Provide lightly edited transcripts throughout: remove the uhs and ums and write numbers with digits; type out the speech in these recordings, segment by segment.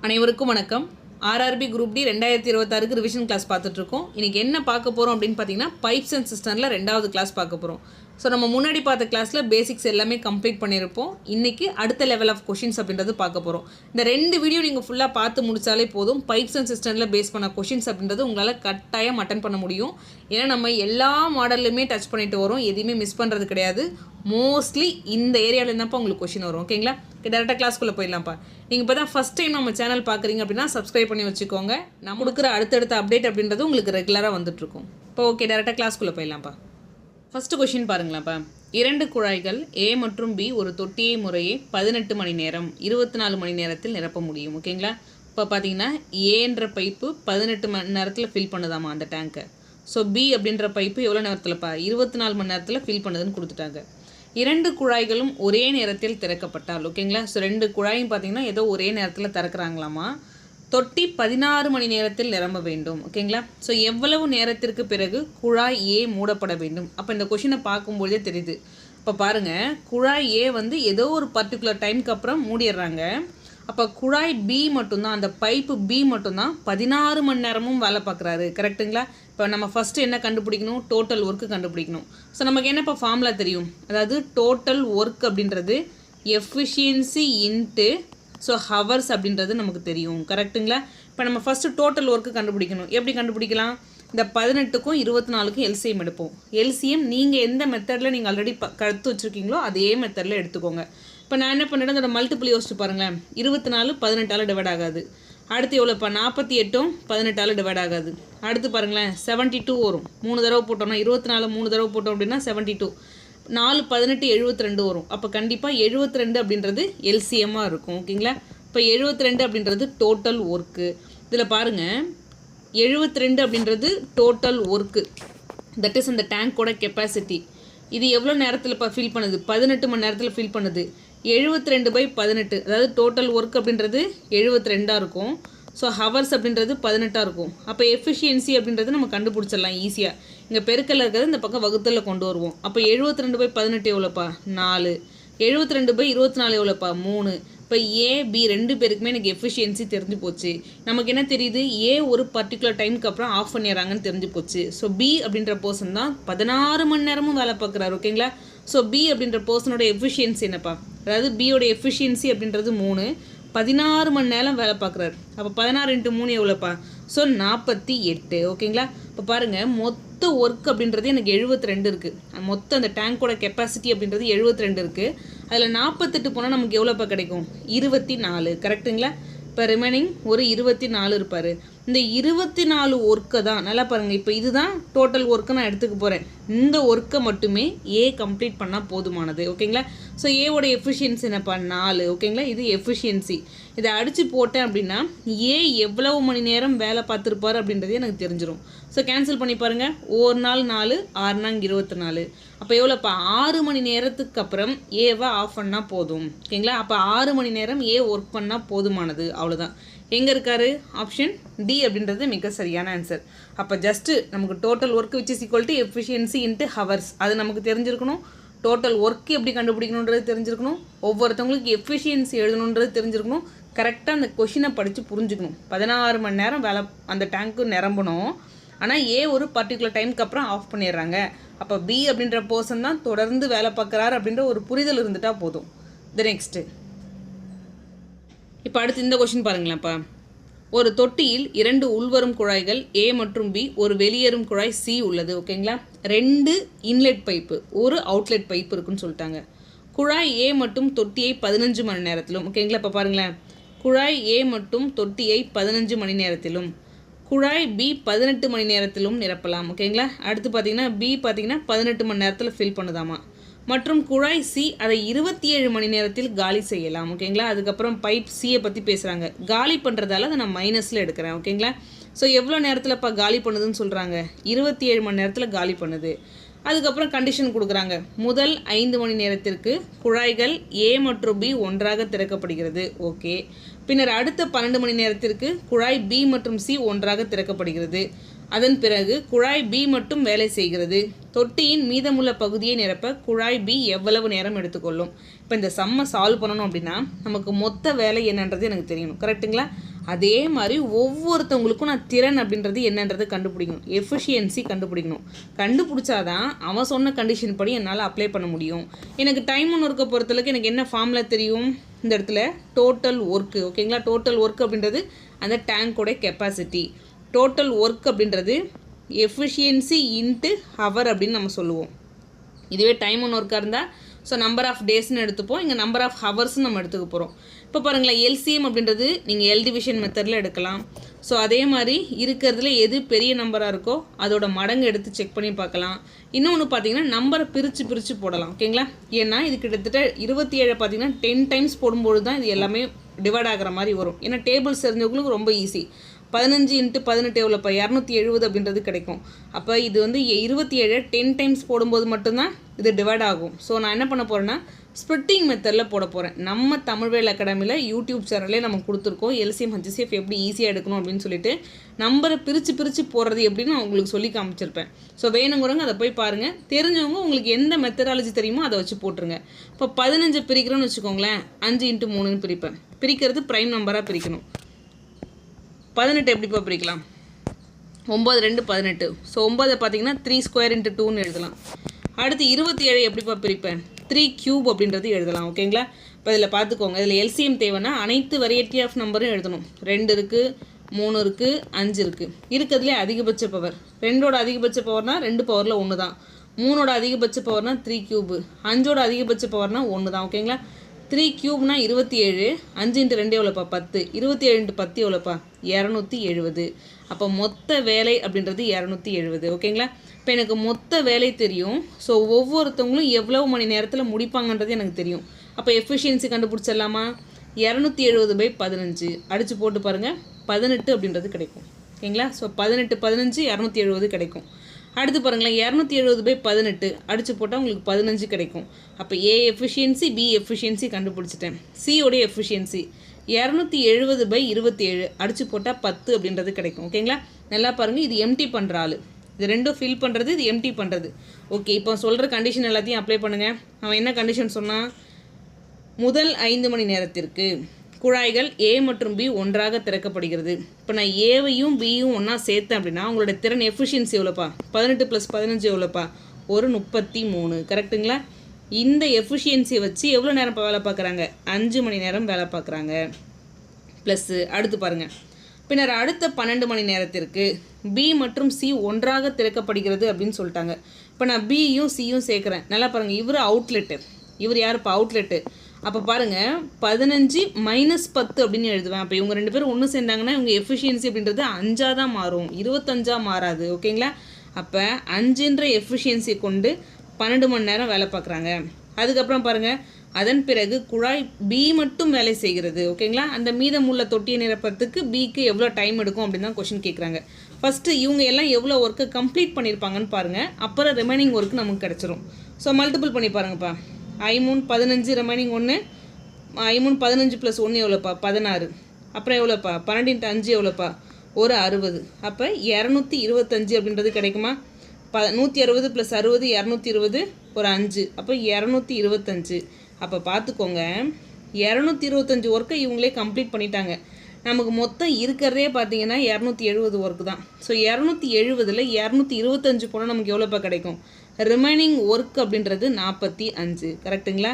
அனைவருக்கும் வணக்கம். RRB group D 2026க்கு ரிவிஷன் கிளாஸ் பார்த்துட்டு இருக்கோம். இன்னைக்கு என்ன பார்க்க போகிறோம் அப்படின்னு பார்த்தீங்கன்னா பைப்ஸ் அண்ட் சிஸ்டமில் 2வது கிளாஸ் பார்க்க போகிறோம். ஸோ நம்ம முன்னாடி பார்த்த கிளாஸில் பேசிக்ஸ் எல்லாமே கம்ப்ளீட் பண்ணியிருப்போம். இன்றைக்கி அடுத்த லெவல் ஆஃப் கொஷின்ஸ் அப்படின்றது பார்க்க போகிறோம். இந்த 2 வீடியோ நீங்கள் ஃபுல்லாக பார்த்து முடித்தாலே போதும். பைப்ஸ் அண்ட் சிஸ்டமில் பேஸ் பண்ண கொஷின்ஸ் அப்படின்றது உங்களால் கட்டாயம் அட்டன் பண்ண முடியும். ஏன்னா நம்ம எல்லா மாடல்லையுமே டச் பண்ணிட்டு வரோம், எதையுமே மிஸ் பண்ணுறது கிடையாது. மோஸ்ட்லி இந்த ஏரியாவில் இருந்தாப்பா உங்களுக்கு கொஷின் வரும். ஓகேங்களா? டேரெக்டாக கிளாஸ்க்குள்ளே போயிடலாம்ப்பா. நீங்கள் இப்போ தான் ஃபஸ்ட் டைம் நம்ம சேனல் பார்க்குறீங்க அப்படின்னா சப்ஸ்கிரைப் பண்ணி வச்சுக்கோங்க. நம்ம கொடுக்குற அடுத்தடுத்த அப்டேட் அப்படின்றது உங்களுக்கு ரெகுலராக வந்துட்டுருக்கும். இப்போ ஓகே, டேரெக்டாக கிளாஸ்க்குள்ளே போயிடலாம்ப்பா. First question பாருங்களாப்பா. 2 குழாய்கள் ஏ மற்றும் பி ஒரு தொட்டியை முறையே 18 மணி நேரம் 24 மணி நேரத்தில் நிரப்ப முடியும். ஓகேங்களா? இப்போ பார்த்தீங்கன்னா ஏன்ற பைப்பு 18 மணி நேரத்தில் ஃபில் பண்ணுதாமா அந்த டேங்கை. ஸோ பி அப்படின்ற பைப்பு எவ்வளோ நேரத்தில்ப்பா 24 மணி நேரத்தில் ஃபில் பண்ணுதுன்னு கொடுத்துட்டாங்க. 2 குழாய்களும் ஒரே நேரத்தில் திறக்கப்பட்டால், ஓகேங்களா? ஸோ 2 குழாயும் பார்த்தீங்கன்னா ஏதோ ஒரே நேரத்தில் திறக்கிறாங்களாமா. தொட்டி 16 மணி நேரத்தில் நிரம்ப வேண்டும். ஓகேங்களா? ஸோ எவ்வளவு நேரத்திற்கு பிறகு குழாய் ஏ மூடப்பட வேண்டும்? அப்போ இந்த கொஷினை பார்க்கும்போதே தெரியுது. இப்போ பாருங்கள், குழாய் ஏ வந்து ஏதோ ஒரு பர்டிகுலர் டைமுக்கு அப்புறம் மூடிடுறாங்க. அப்போ குழாய் பி மட்டும்தான், அந்த பைப்பு பி மட்டும்தான் 16 மணி நேரமும் வேலை பார்க்குறாரு. கரெக்டுங்களா? இப்போ நம்ம ஃபஸ்ட்டு என்ன கண்டுபிடிக்கணும்? டோட்டல் ஒர்க்கு கண்டுபிடிக்கணும். ஸோ நமக்கு என்ன இப்போ ஃபார்முலா தெரியும்? அதாவது டோட்டல் ஒர்க் அப்படின்றது எஃபிஷியன்சி இன்ட்டு ஸோ ஹவர்ஸ் அப்படின்றது நமக்கு தெரியும். கரெக்டுங்களா? இப்போ நம்ம ஃபஸ்ட்டு டோட்டல் ஒர்க்கு கண்டுபிடிக்கணும். எப்படி கண்டுபிடிக்கலாம்? இந்த 18க்கும் 24க்கும் எல்சிஎம் எடுப்போம். எல்சிஎம் நீங்கள் எந்த மெத்தடில் நீங்கள் ஆல்ரெடி கற்று வச்சுருக்கீங்களோ அதே மெத்தடில் எடுத்துக்கோங்க. இப்போ நான் என்ன பண்ணிட்டேன், அதோட மல்டிபிள் யோசிச்சு பாருங்களேன். 24 18ஆல் டிவைட் ஆகாது. அடுத்து எவ்வளோப்பா 48ம் 18ஆல் டிவைட் ஆகாது. அடுத்து பாருங்களேன் 72 வரும். 3 தடவை போட்டோம்னா 24 3 தடவை போட்டோம் அப்படின்னா 72. 4 18 72 வரும். அப்போ கண்டிப்பாக 72 அப்படின்றது எல்சிஎம்மாக இருக்கும். ஓகேங்களா? இப்போ 72 அப்படின்றது டோட்டல் ஒர்க்கு. இதில் பாருங்கள் 72 அப்படின்றது டோட்டல் ஒர்க்கு, தட் இஸ் அந்த டேங்கோட கெப்பாசிட்டி. இது எவ்வளோ நேரத்தில் இப்போ ஃபில் பண்ணுது? 18 மணி நேரத்தில் ஃபில் பண்ணுது. 72/18, அதாவது டோட்டல் ஒர்க் அப்படின்றது 72ஆக இருக்கும். ஸோ ஹவர்ஸ் அப்படின்றது 18ஆக இருக்கும். அப்போ எஃபிஷியன்சி அப்படின்றது நம்ம கண்டுபிடிச்சிடலாம் ஈஸியாக. இங்கே பெருக்கல் இருக்கிறது இந்த பக்கம் வகுத்தலில் கொண்டு வருவோம். அப்போ 72/18 எவ்வளோப்பா 4. 72/24 எவ்வளோப்பா 3. இப்போ ஏ பி 2 பேருக்குமே எனக்கு எஃபிஷியன்சி தெரிஞ்சு போச்சு. நமக்கு என்ன தெரியுது? ஏ ஒரு பர்டிகுலர் டைமுக்கு அப்புறம் ஆஃப் பண்ணிடுறாங்கன்னு தெரிஞ்சு போச்சு. ஸோ பி அப்படின்ற பர்சன் தான் 16 மணி நேரமும் வேலை பார்க்குறாரு. ஓகேங்களா? ஸோ பி அப்படின்ற பர்சனோட எஃபிஷியன்சி என்னப்பா? அதாவது பியோட எஃபிஷியன்சி அப்படின்றது 3, 16 மணி நேரம் வேலை பார்க்குறாரு. அப்போ 16 × 3 எவ்வளோப்பா? ஸோ 48. ஓகேங்களா? இப்போ பாருங்கள், மொத்த ஒர்க் அப்படின்றது எனக்கு 72 இருக்குது. மொத்தம் அந்த டேங்கோட கெப்பாசிட்டி அப்படின்றது 72 இருக்குது. அதில் 48 போனால் நமக்கு எவ்வளோப்பா கிடைக்கும்? 24. கரெக்டுங்களா? இப்போ ரிமைனிங் ஒரு 24 இருப்பார். இந்த 24 ஒர்க்கை தான் நல்லா பாருங்கள். இப்போ இதுதான் டோட்டல் ஒர்க்கை நான் எடுத்துக்க போகிறேன். இந்த ஒர்க்கை மட்டுமே ஏ கம்ப்ளீட் பண்ணால் போதுமானது. ஓகேங்களா? ஸோ ஏவோட எஃபிஷியன்சி என்னப்பா 4. ஓகேங்களா? இது எஃபிஷியன்சி. இதை அடித்து போட்டேன் அப்படின்னா ஏ எவ்வளவு மணி நேரம் வேலை பார்த்துருப்பார் அப்படின்றதே எனக்கு தெரிஞ்சிடும். ஸோ கேன்சல் பண்ணி பாருங்கள். ஒரு நாள் 4, 6 நாள் 24. அப்போ எவ்வளோப்பா 6 மணி நேரத்துக்கு அப்புறம் ஏவை ஆஃப் பண்ணால் போதும். ஓகேங்களா? அப்போ 6 மணி நேரம் ஏ ஒர்க் பண்ணால் போதுமானது. அவ்வளோதான். எங்கே இருக்காரு? ஆப்ஷன் டி அப்படின்றது மிக சரியான ஆன்சர். அப்போ ஜஸ்ட்டு நமக்கு total work which is equal to efficiency into hours அது நமக்கு தெரிஞ்சிருக்கணும். டோட்டல் ஒர்க் எப்படி கண்டுபிடிக்கணுன்றது தெரிஞ்சிருக்கணும். ஒவ்வொருத்தவங்களுக்கு எஃபிஷியன்சி எழுதணுன்றது தெரிஞ்சிருக்கணும். கரெக்டாக அந்த கொஷினை படித்து புரிஞ்சுக்கணும். 16 மணி நேரம் வேலை அந்த டேங்க்கு நிரம்பணும். ஆனால் ஏ ஒரு பர்டிகுலர் டைமுக்கு அப்புறம் ஆஃப் பண்ணிடுறாங்க. அப்போ பி அப்படின்ற பர்சன் தான் தொடர்ந்து வேலை பார்க்குறாரு அப்படின்ற ஒரு புரிதல் இருந்துட்டால் போதும். த நெக்ஸ்ட்டு, இப்போ அடுத்து இந்த கொஷின் பாருங்களேன்ப்பா. ஒரு தொட்டியில் 2 உள்வரும் குழாய்கள் ஏ மற்றும் பி, ஒரு வெளியேறும் குழாய் சி உள்ளது. ஓகேங்களா? 2 இன்லெட் பைப்பு, ஒரு அவுட்லெட் பைப்பு இருக்குன்னு சொல்லிட்டாங்க. குழாய் ஏ மட்டும் தொட்டியை 15 மணி நேரத்திலும், ஓகேங்களா? இப்போ பாருங்களேன், குழாய் ஏ மட்டும் தொட்டியை 15 மணி நேரத்திலும், குழாய் பி 18 மணி நேரத்திலும் நிரப்பலாம். ஓகேங்களா? அடுத்து பார்த்தீங்கன்னா பி பார்த்தீங்கன்னா 18 மணி நேரத்தில் ஃபில் பண்ணுதாமா. மற்றும் குழாய் சி அதை 27 மணி நேரத்தில் காலி செய்யலாம். ஓகேங்களா? அதுக்கப்புறம் பைப் சியை பற்றி பேசுகிறாங்க. காலி பண்ணுறதால அதை நான் மைனஸில் எடுக்கிறேன். ஓகேங்களா? ஸோ எவ்வளோ நேரத்தில் இப்போ காலி பண்ணுதுன்னு சொல்கிறாங்க? 27 மணி நேரத்தில் காலி பண்ணுது. அதுக்கப்புறம் கண்டிஷன் கொடுக்குறாங்க. முதல் 5 மணி நேரத்திற்கு குழாய்கள் ஏ மற்றும் பி ஒன்றாக திறக்கப்படுகிறது. ஓகே. பின்னர் அடுத்த 12 மணி நேரத்திற்கு குழாய் பி மற்றும் சி ஒன்றாக திறக்கப்படுகிறது. அதன் பிறகு குழாய் பி மட்டும் வேலை செய்கிறது. தொட்டியின் மீதமுள்ள பகுதியை நிரப்ப குழாய் பி எவ்வளவு நேரம் எடுத்துக்கொள்ளும்? இப்போ இந்த சம்மை சால்வ் பண்ணணும் அப்படின்னா நமக்கு மொத்த வேலை என்னன்றது எனக்கு தெரியணும். கரெக்டுங்களா? அதே மாதிரி ஒவ்வொருத்தவங்களுக்கும் நான் திறன் அப்படின்றது என்னன்றது கண்டுபிடிக்கணும். எஃபிஷியன்சி கண்டுபிடிக்கணும். கண்டுபிடிச்சாதான் அவன் சொன்ன கண்டிஷன் படி என்னால் அப்ளை பண்ண முடியும். எனக்கு டைம் ஒன்று இருக்க பொறுத்தளவுக்கு எனக்கு என்ன ஃபார்முலா தெரியும்? இந்த இடத்துல டோட்டல் ஒர்க்கு. ஓகேங்களா? டோட்டல் ஒர்க் அப்படின்றது அந்த டேங்கோட கெப்பாசிட்டி. டோட்டல் ஒர்க் அப்படின்றது எஃபிஷியன்சி இன்ட்டு ஹவர் அப்படின்னு நம்ம சொல்லுவோம். இதுவே டைம் ஒன்று ஒர்க்காக இருந்தால் ஸோ நம்பர் ஆஃப் டேஸ்ன்னு எடுத்துப்போம். இங்கே நம்பர் ஆஃப் ஹவர்ஸ்ன்னு நம்ம எடுத்துக்க போகிறோம். இப்போ பாருங்களேன், எல்சிஎம் அப்படின்றது நீங்கள் எல் டிவிஷன் மெத்தடில் எடுக்கலாம். ஸோ அதே மாதிரி இருக்கிறதுல எது பெரிய நம்பராக இருக்கோ அதோட மடங்கு எடுத்து செக் பண்ணி பார்க்கலாம். இன்னொன்று பார்த்தீங்கன்னா நம்பரை பிரித்து போடலாம். ஓகேங்களா? ஏன்னா இது கிட்டத்தட்ட 27 பார்த்தீங்கன்னா 10 டைம்ஸ் போடும்போது தான் இது எல்லாமே டிவைட் ஆகிற மாதிரி வரும். ஏன்னா டேபிள்ஸ் தெரிஞ்சவங்களுக்கு ரொம்ப ஈஸி. 15 × 18 எவ்வளோப்பா? 270 அப்படின்றது கிடைக்கும். அப்போ இது வந்து 27 10 டைம்ஸ் போடும்போது மட்டும்தான் இது டிவைட் ஆகும். ஸோ நான் என்ன பண்ண போகிறேன்னா ஸ்ப்ளிட்டிங் மெத்தடில் போட போகிறேன். நம்ம தமிழ்வேல் அகாடமியில் யூடியூப் சேனல்லே நம்ம கொடுத்துருக்கோம். எல்சிஎம் ஹெச்சிஎஃப் எப்படி ஈஸியாக எடுக்கணும் அப்படின்னு சொல்லிட்டு நம்பரை பிரித்து போடுறது எப்படின்னு நான் உங்களுக்கு சொல்லி காமிச்சிருப்பேன். ஸோ வேணுங்கிறவங்க அதை போய் பாருங்கள். தெரிஞ்சவங்க உங்களுக்கு எந்த மெத்தடாலஜி தெரியுமோ அதை வச்சு போட்டுருங்க. இப்போ 15 பிரிக்கிறோன்னு வச்சுக்கோங்களேன், 5 × 3ன்னு பிரிப்பேன். பிரிக்கிறது ப்ரைம் நம்பராக பிரிக்கணும். 18 எப்படிப்பா பிரிக்கலாம்? 9 2 18. ஸோ 9 பார்த்தீங்கன்னா 3² × 2ன்னு எழுதலாம். அடுத்து 27 எப்படிப்பா பிரிப்பேன்? 3³ அப்படின்றது எழுதலாம். ஓகேங்களா? இப்போ இதில் பார்த்துக்கோங்க, இதில் எல்சிஎம் தேவைன்னா அனைத்து வெரைட்டி ஆஃப் நம்பரும் எழுதணும். 2 இருக்குது, 3 இருக்குது, 5 இருக்குது. இருக்கிறதுலே அதிகபட்ச பவர் 2ஓட அதிகபட்ச பவர்னால் 2 பவரில் 1 தான். 3ஓட அதிகபட்ச பவர்னால் 3³ 5ஓட அதிகபட்ச பவர்னால் 1 தான். ஓகேங்களா? 3³ 27. 5 × 2 எவ்வளோப்பா? 10. 27 × 10 எவ்வளோப்பா? 270. அப்போ மொத்த வேலை அப்படின்றது 270. ஓகேங்களா? இப்போ எனக்கு மொத்த வேலை தெரியும். ஸோ ஒவ்வொருத்தவங்களும் எவ்வளவு மணி நேரத்தில் முடிப்பாங்கன்றது எனக்கு தெரியும். அப்போ எஃபிஷியன்சி கண்டுபிடிச்சிடலாமா? 270/15 அடித்து போட்டு பாருங்கள், 18 அப்படின்றது கிடைக்கும். ஓகேங்களா? ஸோ 18 15 270 கிடைக்கும். அடுத்து பாருங்களேன், 270/18 அடித்து போட்டால் உங்களுக்கு 15 கிடைக்கும். அப்போ ஏ எஃபிஷியன்சி பி எஃபிஷியன்சி கண்டுபிடிச்சிட்டேன். சியோடைய எஃபிஷியன்சி 270/27 அடித்து போட்டால் 10 அப்படின்றது கிடைக்கும். ஓகேங்களா? நல்லா பாருங்கள், இது எம்டி பண்ணுற ஆள், இது ரெண்டும் ஃபில் பண்ணுறது, இது எம்டி பண்ணுறது. ஓகே, இப்போ சொல்கிற கண்டிஷன் எல்லாத்தையும் அப்ளை பண்ணுங்கள். அவன் என்ன கண்டிஷன் சொன்னான்? முதல் 5 மணி நேரத்திற்கு குழாய்கள் ஏ மற்றும் பி ஒன்றாக திறக்கப்படுகிறது. இப்போ நான் ஏவையும் பியும் ஒன்றா சேர்த்தேன் அப்படின்னா உங்களோட திறன் எஃபிஷியன்சி எவ்வளோப்பா? 18 + 15 எவ்வளோப்பா? ஒரு 33. கரெக்டுங்களா? இந்த எஃபிஷியன்சியை வச்சு எவ்வளோ நேரம் வேலை பார்க்குறாங்க? 5 மணி நேரம் வேலை பார்க்குறாங்க. ப்ளஸ்ஸு அடுத்து பாருங்கள், பின்னர் அடுத்த 12 மணி நேரத்திற்கு பி மற்றும் சி ஒன்றாக திறக்கப்படுகிறது அப்படின்னு சொல்லிட்டாங்க. இப்போ நான் பியும் சியும் சேர்க்குறேன். நல்லா பாருங்கள், இவர் அவுட்லெட்டு, இவர் யாருப்பா? அவுட்லெட்டு. அப்போ பாருங்கள், 15 - 10 அப்படின்னு எழுதுவேன். அப்போ இவங்க 2 பேரும் ஒன்று சேர்ந்தாங்கன்னா இவங்க எஃபிஷியன்சி அப்படின்றது 5ஆக தான் மாறும், 25ஆக மாறாது. ஓகேங்களா? அப்போ 5ன்ற எஃபிஷியன்சி கொண்டு 12 மணி நேரம் வேலை பார்க்குறாங்க. அதுக்கப்புறம் பாருங்கள், அதன் பிறகு குழாய் பி மட்டும் வேலை செய்கிறது. ஓகேங்களா? அந்த மீதமுள்ள தொட்டியை நிரப்புறதுக்கு பிக்கு எவ்வளோ டைம் எடுக்கும் அப்படின்னு தான் கொஷின் கேட்குறாங்க. ஃபஸ்ட்டு இவங்க எல்லாம் எவ்வளோ ஒர்க்கை கம்ப்ளீட் பண்ணியிருப்பாங்கன்னு பாருங்கள். அப்புறம் ரிமைனிங் ஒர்க் நமக்கு கிடச்சிரும். ஸோ மல்டிபிள் பண்ணி பாருங்கப்பா. 3 15 ரிமைனிங் 1, 3 15 + 1 எவ்வளோப்பா? 16. அப்புறம் எவ்வளோப்பா? 12 × 5 எவ்வளோப்பா? ஒரு 60. அப்போ 225 அப்படின்றது கிடைக்குமா? 160 + 60 220, ஒரு 5. அப்போ 225. அப்போ பார்த்துக்கோங்க, 225 ஒர்க்கை இவங்களே கம்ப்ளீட் பண்ணிட்டாங்க. நமக்கு மொத்தம் இருக்கிறதே பார்த்தீங்கன்னா 270 ஒர்க்கு தான். ஸோ 270ல் 225 போனால் நமக்கு எவ்வளோப்பா கிடைக்கும்? ரிமைனிங் ஒர்க் அப்படின்றது 45. கரெக்டுங்களா?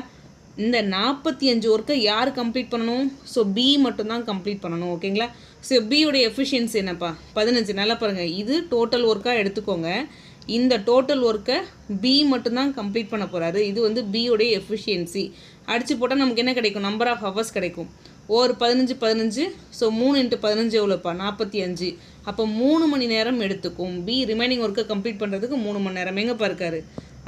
இந்த 45 ஒர்க்கை யார் கம்ப்ளீட் பண்ணணும்? ஸோ பி மட்டும்தான் கம்ப்ளீட் பண்ணணும். ஓகேங்களா? ஸோ பியோடைய எஃபிஷியன்சி என்னப்பா? 15. நல்லா பாருங்கள், இது டோட்டல் ஒர்க்காக எடுத்துக்கோங்க. இந்த டோட்டல் ஒர்க்கை பி மட்டும்தான் கம்ப்ளீட் பண்ண போகிறாரு. இது வந்து பியோடைய எஃபிஷியன்சி. அடித்து போட்டால் நமக்கு என்ன கிடைக்கும்? நம்பர் ஆஃப் ஹவர்ஸ் கிடைக்கும். ஒரு 15. ஸோ 3 × 15 எவ்வளோப்பா? 45. அப்போ 3 மணி நேரம் எடுத்துக்கும். பி ரிமைனிங் ஒர்க்கை கம்ப்ளீட் பண்ணுறதுக்கு 3 மணி நேரம். எங்கேப்பா இருக்காரு?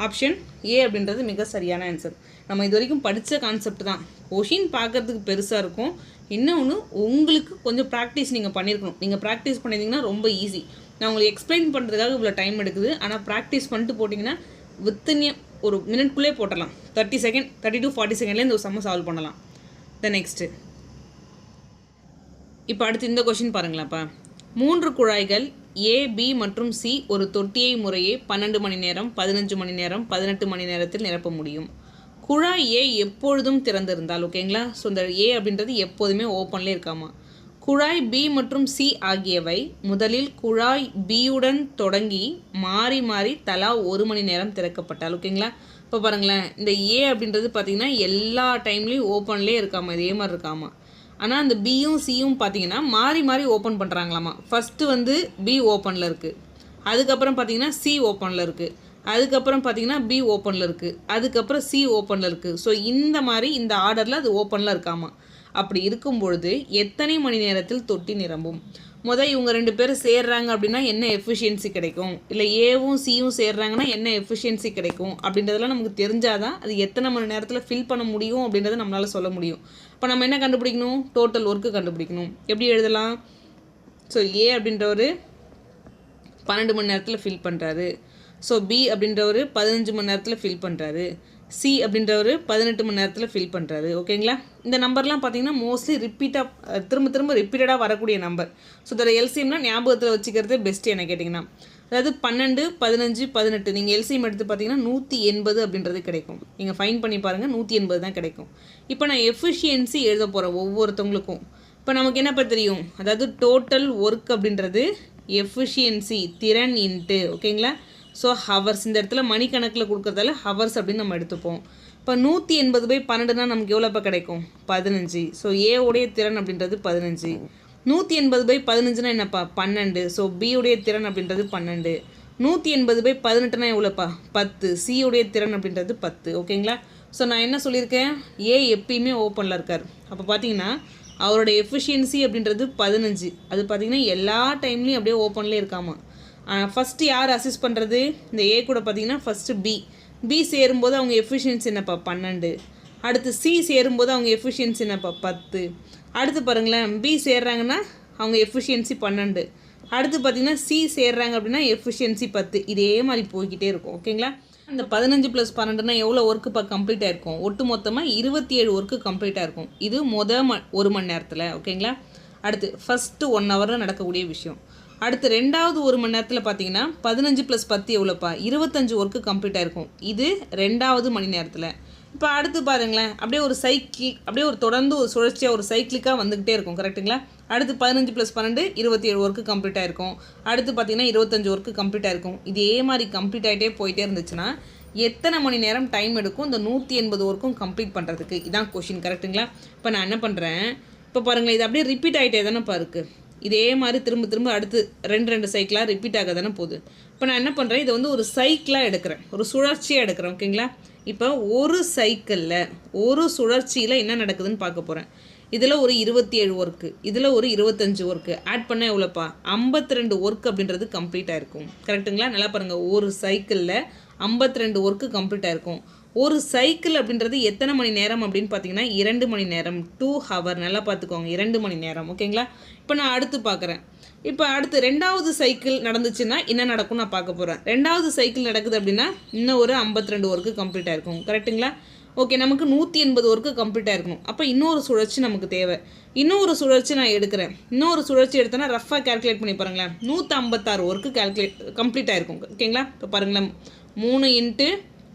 ஆப்ஷன் ஏ அப்படின்றது மிக சரியான ஆன்சர். நம்ம இது வரைக்கும் படித்த கான்செப்ட் தான். கொஷின் பார்க்குறதுக்கு பெருசாக இருக்கும். இன்னொன்று, உங்களுக்கு கொஞ்சம் ப்ராக்டிஸ் நீங்கள் பண்ணியிருக்கணும். நீங்கள் ப்ராக்டிஸ் பண்ணியிருந்தீங்கன்னா ரொம்ப ஈஸி. நான் உங்களுக்கு எக்ஸ்பிளைன் பண்ணுறதுக்காக இவ்வளோ டைம் எடுக்குது. ஆனால் ப்ராக்டிஸ் பண்ணிட்டு போட்டிங்கன்னா வித்தின் ஒரு மினிட்குள்ளே போட்டலாம். 30 செகண்ட் 30 to 40 செகண்ட்லேயே இந்த சம்ம சால்வ் பண்ணலாம். நெக்ஸ்ட்டு இப்போ அடுத்து இந்த கொஷின் பாருங்களாப்பா. 3 குழாய்கள் ஏ, பி மற்றும் சி ஒரு தொட்டியை முறையே 12 மணி நேரம், 15 மணி நேரம், 18 மணி நேரத்தில் நிரப்ப முடியும். குழாய் ஏ எப்பொழுதும் திறந்திருந்தால், ஓகேங்களா? ஸோ இந்த ஏ அப்படின்றது எப்போதுமே ஓப்பன்லேயே இருக்காமா. குழாய் பி மற்றும் சி ஆகியவை முதலில் குழாய் பியுடன் தொடங்கி மாறி மாறி தலா 1 மணி நேரம் திறக்கப்பட்டால், ஓகேங்களா? இப்போ பாருங்களேன், இந்த ஏ அப்படின்றது பார்த்திங்கன்னா எல்லா டைம்லேயும் ஓப்பன்லேயே இருக்காமா, இதே மாதிரி இருக்காமா. ஆனால் அந்த பியும் சியும் பார்த்தீங்கன்னா மாறி மாறி ஓப்பன் பண்ணுறாங்களாமா. ஃபஸ்ட்டு வந்து பி ஓப்பனில் இருக்குது, அதுக்கப்புறம் பார்த்தீங்கன்னா சி ஓப்பனில் இருக்குது, அதுக்கப்புறம் பார்த்தீங்கன்னா பி ஓப்பனில் இருக்குது, அதுக்கப்புறம் சி ஓப்பனில் இருக்குது. ஸோ இந்த மாதிரி இந்த ஆர்டரில் அது ஓப்பனில் இருக்காமா. அப்படி இருக்கும் பொழுது எத்தனை மணி நேரத்தில் தொட்டி நிரம்பும்? இவங்க 2 பேரும் சேர்றாங்க அப்படின்னா என்ன எஃபிஷியன்சி கிடைக்கும், இல்லை ஏவும் சியும் சேர்றாங்கன்னா என்ன எஃபிஷியன்சி கிடைக்கும் அப்படின்றதெல்லாம் நமக்கு தெரிஞ்சாதான் அது எத்தனை மணி நேரத்தில் ஃபில் பண்ண முடியும் அப்படின்றத நம்மளால் சொல்ல முடியும். இப்போ நம்ம என்ன கண்டுபிடிக்கணும்? டோட்டல் ஒர்க்கு கண்டுபிடிக்கணும். எப்படி எழுதலாம்? ஸோ ஏ அப்படின்றவர் 12 மணி நேரத்தில் ஃபில் பண்ணுறாரு, ஸோ பி அப்படின்றவர் 15 மணி நேரத்தில் ஃபில் பண்ணுறாரு, சி அப்படின்றவர் 18 மணி நேரத்தில் ஃபில் பண்ணுறாரு, ஓகேங்களா? இந்த நம்பர்லாம் பார்த்தீங்கன்னா மோஸ்ட்லி ரிப்பீட்டாக திரும்ப ரிப்பீட்டடாக வரக்கூடிய நம்பர். ஸோ இதில் எல்சிஎம்னா ஞாபகத்தில் வச்சுக்கிறது பெஸ்ட்டு என்ன கேட்டிங்கன்னா. அதாவது 12, 15, 18 நீங்கள் எல்சிஎம் எடுத்து பார்த்தீங்கன்னா 180 அப்படின்றது கிடைக்கும். நீங்கள் ஃபைன் பண்ணி பாருங்கள், 180 தான் கிடைக்கும். இப்போ நான் எஃபிஷியன்சி எழுத போகிறேன் ஒவ்வொருத்தவங்களுக்கும். இப்போ நமக்கு என்னப்போ தெரியும்? அதாவது டோட்டல் ஒர்க் அப்படின்றது எஃபிஷியன்சி திறன் இன்ட்டு, ஓகேங்களா? ஸோ ஹவர்ஸ் இந்த இடத்துல மணிக்கணக்கில் கொடுக்குறதால ஹவர்ஸ் அப்படின்னு நம்ம எடுத்துப்போம். இப்போ 180/12னா நமக்கு எவ்வளோப்பா கிடைக்கும்? 15. ஸோ ஏவுடைய திறன் அப்படின்றது 15. 180/15னா என்னப்பா? 12. ஸோ பியுடைய திறன் அப்படின்றது 12. 180/18னா எவ்வளோப்பா? 10. சியுடைய திறன் அப்படின்றது 10, ஓகேங்களா? ஸோ நான் என்ன சொல்லியிருக்கேன்? ஏ எப்பயுமே ஓப்பனில் இருக்கார். அப்போ பார்த்தீங்கன்னா அவரோட எஃபிஷியன்சி அப்படின்றது 15. அது பார்த்திங்கன்னா எல்லா டைம்லேயும் அப்படியே ஓப்பன்லேயே இருக்காமா. ஃபஸ்ட்டு யார் அசிஸ்ட் பண்ணுறது? இந்த ஏ கூட பார்த்திங்கன்னா ஃபஸ்ட்டு பி சேரும்போது அவங்க எஃபிஷியன்சி என்னப்பா? 12. அடுத்து சி சேரும்போது அவங்க எஃபிஷியன்சி என்னப்பா? 10. அடுத்து பாருங்களேன், பி சேர்றாங்கன்னா அவங்க எஃபிஷியன்சி 12. அடுத்து பார்த்திங்கன்னா சி சேர்றாங்க அப்படின்னா எஃபிஷியன்சி 10. இதே மாதிரி போய்கிட்டே இருக்கும், ஓகேங்களா? இந்த 15 + 12னா எவ்வளோ ஒர்க்கு இப்போ கம்ப்ளீட் ஆகிருக்கும்? ஒட்டு மொத்தமாக 27 ஒர்க்கு கம்ப்ளீட் ஆகிருக்கும். இது 1 மணி நேரத்தில், ஓகேங்களா? அடுத்து ஃபஸ்ட்டு 1 ஹவரில் நடக்கக்கூடிய விஷயம். அடுத்து 2வது 1 மணி நேரத்தில் பார்த்தீங்கன்னா 15 + 10 எவ்வளோப்பா? 25 ஒர்க்கு கம்ப்ளீட் ஆகிருக்கும். இது 2வது மணி நேரத்தில். இப்போ அடுத்து பாருங்களேன், அப்படியே ஒரு அப்படியே ஒரு தொடர்ந்து ஒரு சுழற்சியாக ஒரு சைக்கிளிக்காக வந்துக்கிட்டே இருக்கும், கரெக்டுங்களா? அடுத்து 15 + 12 27 ஒர்க்கு கம்ப்ளீட் ஆகிருக்கும். அடுத்து பார்த்திங்கன்னா 25 ஒர்க்கு கம்ப்ளீட் ஆகிருக்கும். இதே மாதிரி கம்ப்ளீட் ஆகிட்டே போயிட்டே இருந்துச்சுன்னா எத்தனை மணி நேரம் டைம் எடுக்கும் இந்த 180 ஒர்க்கும் கம்ப்ளீட் பண்ணுறதுக்கு? இதான் கொஷின், கரெக்டுங்களா? இப்போ நான் என்ன பண்ணுறேன், இப்போ பாருங்களேன், இது அப்படியே ரிப்பீட் ஆகிட்டே தானேப்பா இருக்குது. இதே மாதிரி திரும்ப அடுத்து 2 சைக்கிளாக ரிப்பீட் ஆக தானே போகுது. இப்போ நான் என்ன பண்ணுறேன், இதை வந்து ஒரு சைக்கிளாக எடுக்கிறேன், ஒரு சுழற்சியாக எடுக்கிறேன், ஓகேங்களா? இப்போ ஒரு சைக்கிளில் ஒரு சுழற்சியில் என்ன நடக்குதுன்னு பார்க்க போகிறேன். இதில் ஒரு 27 ஒர்க்கு, இதில் ஒரு 25 ஒர்க்கு ஆட் பண்ண எவ்வளோப்பா? 52 ஒர்க் அப்படின்றது கம்ப்ளீட் ஆகிருக்கும், கரெக்டுங்களா? நல்லா பாருங்கள், ஒரு சைக்கிளில் 52 ஒர்க்கு கம்ப்ளீட் ஆகிருக்கும். ஒரு சைக்கிள் அப்படின்றது எத்தனை மணி நேரம் அப்படின்னு பார்த்தீங்கன்னா 2 மணி நேரம், 2 ஹவர். நல்லா பார்த்துக்கோங்க, 2 மணி நேரம், ஓகேங்களா? இப்போ நான் அடுத்து பார்க்குறேன். இப்போ அடுத்து 2வது சைக்கிள் நடந்துச்சுன்னா என்ன நடக்கும் நான் பார்க்க போகிறேன். 2வது சைக்கிள் நடக்குது அப்படின்னா இன்னும் ஒரு 52 ஒர்க்கு கம்ப்ளீட் ஆகிருக்கும், கரெக்டுங்களா? ஓகே, நமக்கு 180 ஒர்க்கு கம்ப்ளீட் ஆகிருக்கணும். அப்போ இன்னொரு சுழற்சி நமக்கு தேவை. இன்னொரு சுழற்சி நான் எடுக்கிறேன். இன்னொரு சுழற்சி எடுத்தேன்னா ரஃபாக கேல்குலேட் பண்ணி பாருங்களேன், 156 ஒர்க்கு கம்ப்ளீட் ஆகிருக்கும், ஓகேங்களா? இப்போ பாருங்களேன், 3 ×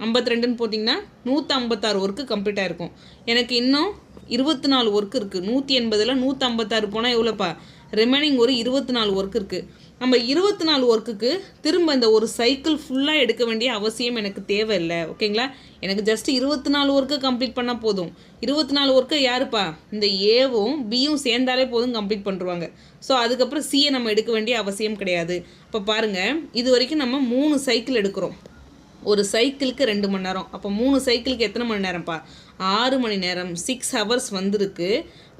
52ன்னு போட்டிங்கன்னா 156 ஒர்க்கு கம்ப்ளீட் ஆகிருக்கும். எனக்கு இன்னும் 24 ஒர்க்கு இருக்குது. 180ல் 156 போனால் எவ்வளோப்பா? ரிமைனிங் ஒரு 24 ஒர்க் இருக்குது. நம்ம 24 ஒர்க்குக்கு திரும்ப இந்த ஒரு சைக்கிள் ஃபுல்லாக எடுக்க வேண்டிய அவசியம் எனக்கு தேவையில்லை, ஓகேங்களா? எனக்கு ஜஸ்ட் 24 ஒர்க்கு கம்ப்ளீட் பண்ணால் போதும். 24 ஒர்க்கு யாருப்பா? இந்த ஏவும் பியும் சேர்ந்தாலே போதும், கம்ப்ளீட் பண்ணுவாங்க. ஸோ அதுக்கப்புறம் சியை நம்ம எடுக்க வேண்டிய அவசியம் கிடையாது. இப்போ பாருங்கள், இது வரைக்கும் நம்ம 3 சைக்கிள் எடுக்கிறோம். ஒரு சைக்கிளுக்கு 2 மணி நேரம். அப்போ 3 சைக்கிளுக்கு எத்தனை மணி நேரம்ப்பா? 6 மணி நேரம், 6 ஹவர்ஸ் வந்திருக்கு.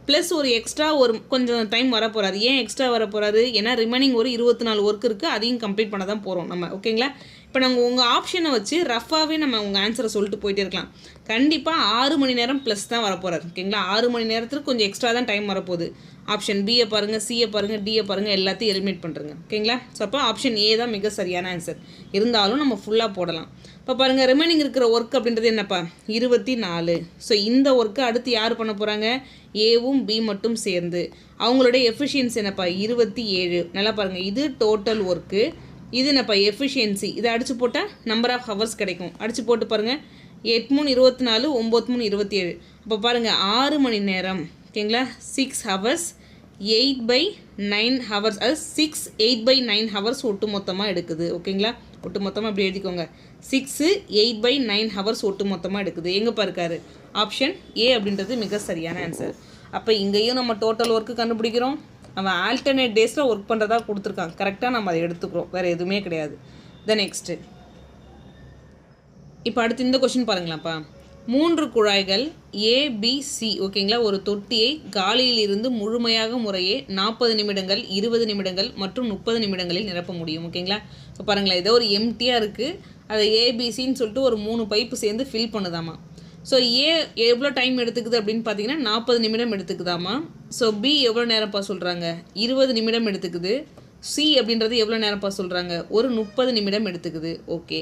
ப்ளஸ் ஒரு எக்ஸ்ட்ரா ஒரு கொஞ்சம் டைம் வரப்போகிறாரு. ஏன் எக்ஸ்ட்ரா வரப்போகிறாரு? ஏன்னா ரிமைனிங் ஒரு 24 ஒர்க் இருக்குது, அதையும் கம்ப்ளீட் பண்ண தான் போகிறோம் நம்ம, ஓகேங்களா? இப்போ நாங்கள் உங்கள் ஆப்ஷனை வச்சு ரஃபாகவே நம்ம உங்கள் ஆன்சரை சொல்லிட்டு போயிட்டே இருக்கலாம். கண்டிப்பாக 6 மணி நேரம் ப்ளஸ் தான் வரப்போகிறாரு, ஓகேங்களா? 6 மணி நேரத்துக்கு கொஞ்சம் எக்ஸ்ட்ரா தான் டைம் வரப்போகுது. ஆப்ஷன் பியை பாருங்கள், சியை பாருங்கள், டியை பாருங்கள், எல்லாத்தையும் எலிமினேட் பண்ணுறங்க, ஓகேங்களா? ஸோ அப்போ ஆப்ஷன் ஏ தான் மிக சரியான ஆன்சர். இருந்தாலும் நம்ம ஃபுல்லாக போடலாம். இப்போ பாருங்கள், ரிமைனிங் இருக்கிற ஒர்க் அப்படின்றது என்னப்பா? 24. ஸோ இந்த ஒர்க்கை அடுத்து யார் பண்ண போகிறாங்க? ஏவும் பி மட்டும் சேர்ந்து. அவங்களுடைய எஃபிஷியன்சி என்னப்பா 27. நல்லா பாருங்கள், இது டோட்டல் ஒர்க்கு, இது என்னப்பா எஃபிஷியன்சி. இதை அடித்து போட்டால் நம்பர் ஆஃப் ஹவர்ஸ் கிடைக்கும். அடித்து போட்டு பாருங்கள், 8 3 24, 9 3 27. அப்போ பாருங்கள் 6 மணி நேரம், ஓகேங்களா, 6 ஹவர்ஸ் 8/9 ஹவர்ஸ், அது 6 8/9 ஹவர்ஸ் ஒட்டு மொத்தமாக எடுக்குது. ஓகேங்களா, ஒட்டு மொத்தமாக அப்படி எழுதிக்கோங்க, 6 8/9 ஹவர்ஸ் ஒட்டு மொத்தமாக எடுக்குது. எங்கேப்பா இருக்காரு? ஆப்ஷன் ஏ அப்படின்றது மிக சரியான ஆன்சர். அப்போ இங்கேயும் நம்ம டோட்டல் ஒர்க்கு கண்டுபிடிக்கிறோம், அவன் ஆல்டர்னேட் டேஸில் ஒர்க் பண்ணுறதா கொடுத்துருக்கான், கரெக்டாக நம்ம அதை எடுத்துக்கிறோம், வேறு எதுவுமே கிடையாது. நெக்ஸ்ட்டு இப்போ அடுத்து இந்த கொஷின் பாருங்களாப்பா. 3 குழாய்கள் ஏபிசி, ஓகேங்களா, ஒரு தொட்டியை காலியில் இருந்து முழுமையாக முறையே 40 நிமிடங்கள் 20 நிமிடங்கள் மற்றும் 30 நிமிடங்களில் நிரப்ப முடியும். ஓகேங்களா, இப்போ பாருங்களேன், ஏதோ ஒரு எம்டியாக இருக்குது, அதை ஏபிசின்னு சொல்லிட்டு ஒரு 3 பைப்பு சேர்ந்து ஃபில் பண்ணுதாமா. ஸோ ஏ எவ்வளோ டைம் எடுத்துக்குது அப்படின்னு பார்த்தீங்கன்னா 40 நிமிடம் எடுத்துக்குதாமா. ஸோ பி எவ்வளோ நேரம்ப்பா சொல்கிறாங்க? 20 நிமிடம் எடுத்துக்குது. சி அப்படின்றது எவ்வளோ நேரம்ப்பா சொல்கிறாங்க? ஒரு 30 நிமிடம் எடுத்துக்குது. ஓகே,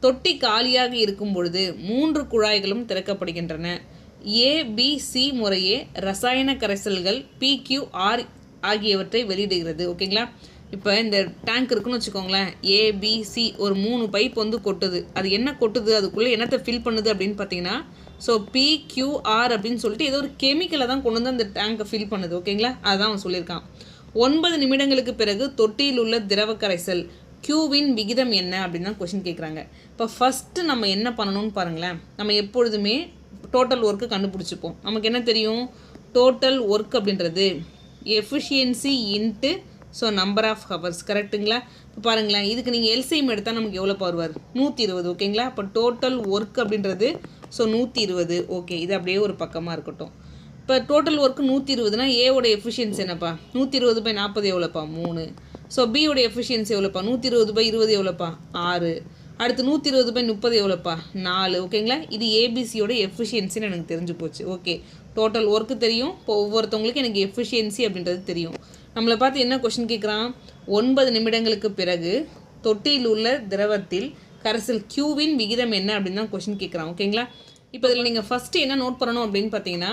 தொட்டி காலியாக இருக்கும் பொழுது 3 குழாய்களும் திறக்கப்படுகின்றன. ஏபிசி முறையே ரசாயன கரைசல்கள் PQR ஆகியவற்றை வெளியிடுகிறது. ஓகேங்களா, இப்போ இந்த டேங்க் இருக்குன்னு வச்சுக்கோங்களேன், ஏபிசி ஒரு 3 பைப் வந்து கொட்டுது. அது என்ன கொட்டுது, அதுக்குள்ளே என்னத்தை ஃபில் பண்ணுது அப்படின்னு பார்த்தீங்கன்னா, ஸோ PQR அப்படின்னு சொல்லிட்டு ஏதோ ஒரு கெமிக்கலை தான் கொண்டு வந்து அந்த டேங்கை ஃபில் பண்ணுது. ஓகேங்களா, அதுதான் அவன் சொல்லியிருக்கான். 9 நிமிடங்களுக்கு பிறகு தொட்டியில் உள்ள திரவ கரைசல் Qவின் விகிதம் என்ன அப்படின்னு தான் கொஷின் கேட்குறாங்க. இப்போ ஃபஸ்ட்டு நம்ம என்ன பண்ணணும்னு பாருங்களேன், நம்ம எப்பொழுதுமே டோட்டல் ஒர்க்கு கண்டுபிடிச்சிப்போம். நமக்கு என்ன தெரியும்? டோட்டல் ஒர்க் அப்படின்றது efficiency into so number of hours, கரெக்டுங்களா? இப்போ பாருங்களேன், இதுக்கு நீங்கள் எல்சிஎம் எடுத்தால் நமக்கு எவ்வளோ வருவார்? 120. ஓகேங்களா, இப்போ டோட்டல் ஒர்க் அப்படின்றது ஸோ 120. ஓகே, இது அப்படியே ஒரு பக்கமாக இருக்கட்டும். இப்போ டோட்டல் ஒர்க்கு 120னா ஏவோட எஃபிஷியன்சி என்னப்பா? 120/40 எவ்வளோப்பா? 3. ஸோ பியோட எஃபிஷியன்சி எவ்வளோப்பா? 120/20 எவ்வளோப்பா? 6. அடுத்து 120/30 எவ்வளோப்பா? 4. ஓகேங்களா, இது ஏபிசியோட எஃபிஷியன்சின்னு எனக்கு தெரிஞ்சு போச்சு. ஓகே, டோட்டல் ஒர்க்கு தெரியும், இப்போ ஒவ்வொருத்தவங்களுக்கு எனக்கு எஃபிஷியன்சி அப்படின்றது தெரியும். நம்மளை பார்த்து என்ன கொஷின் கேட்குறான்? 9 நிமிடங்களுக்கு பிறகு தொட்டியில் உள்ள திரவத்தில் கரைசல் Qவின் விகிதம் என்ன அப்படின்னு தான் கொஷின் கேட்குறான். ஓகேங்களா, இப்போ இதில் நீங்கள் ஃபஸ்ட்டு என்ன நோட் பண்ணணும் அப்படின்னு பார்த்தீங்கன்னா,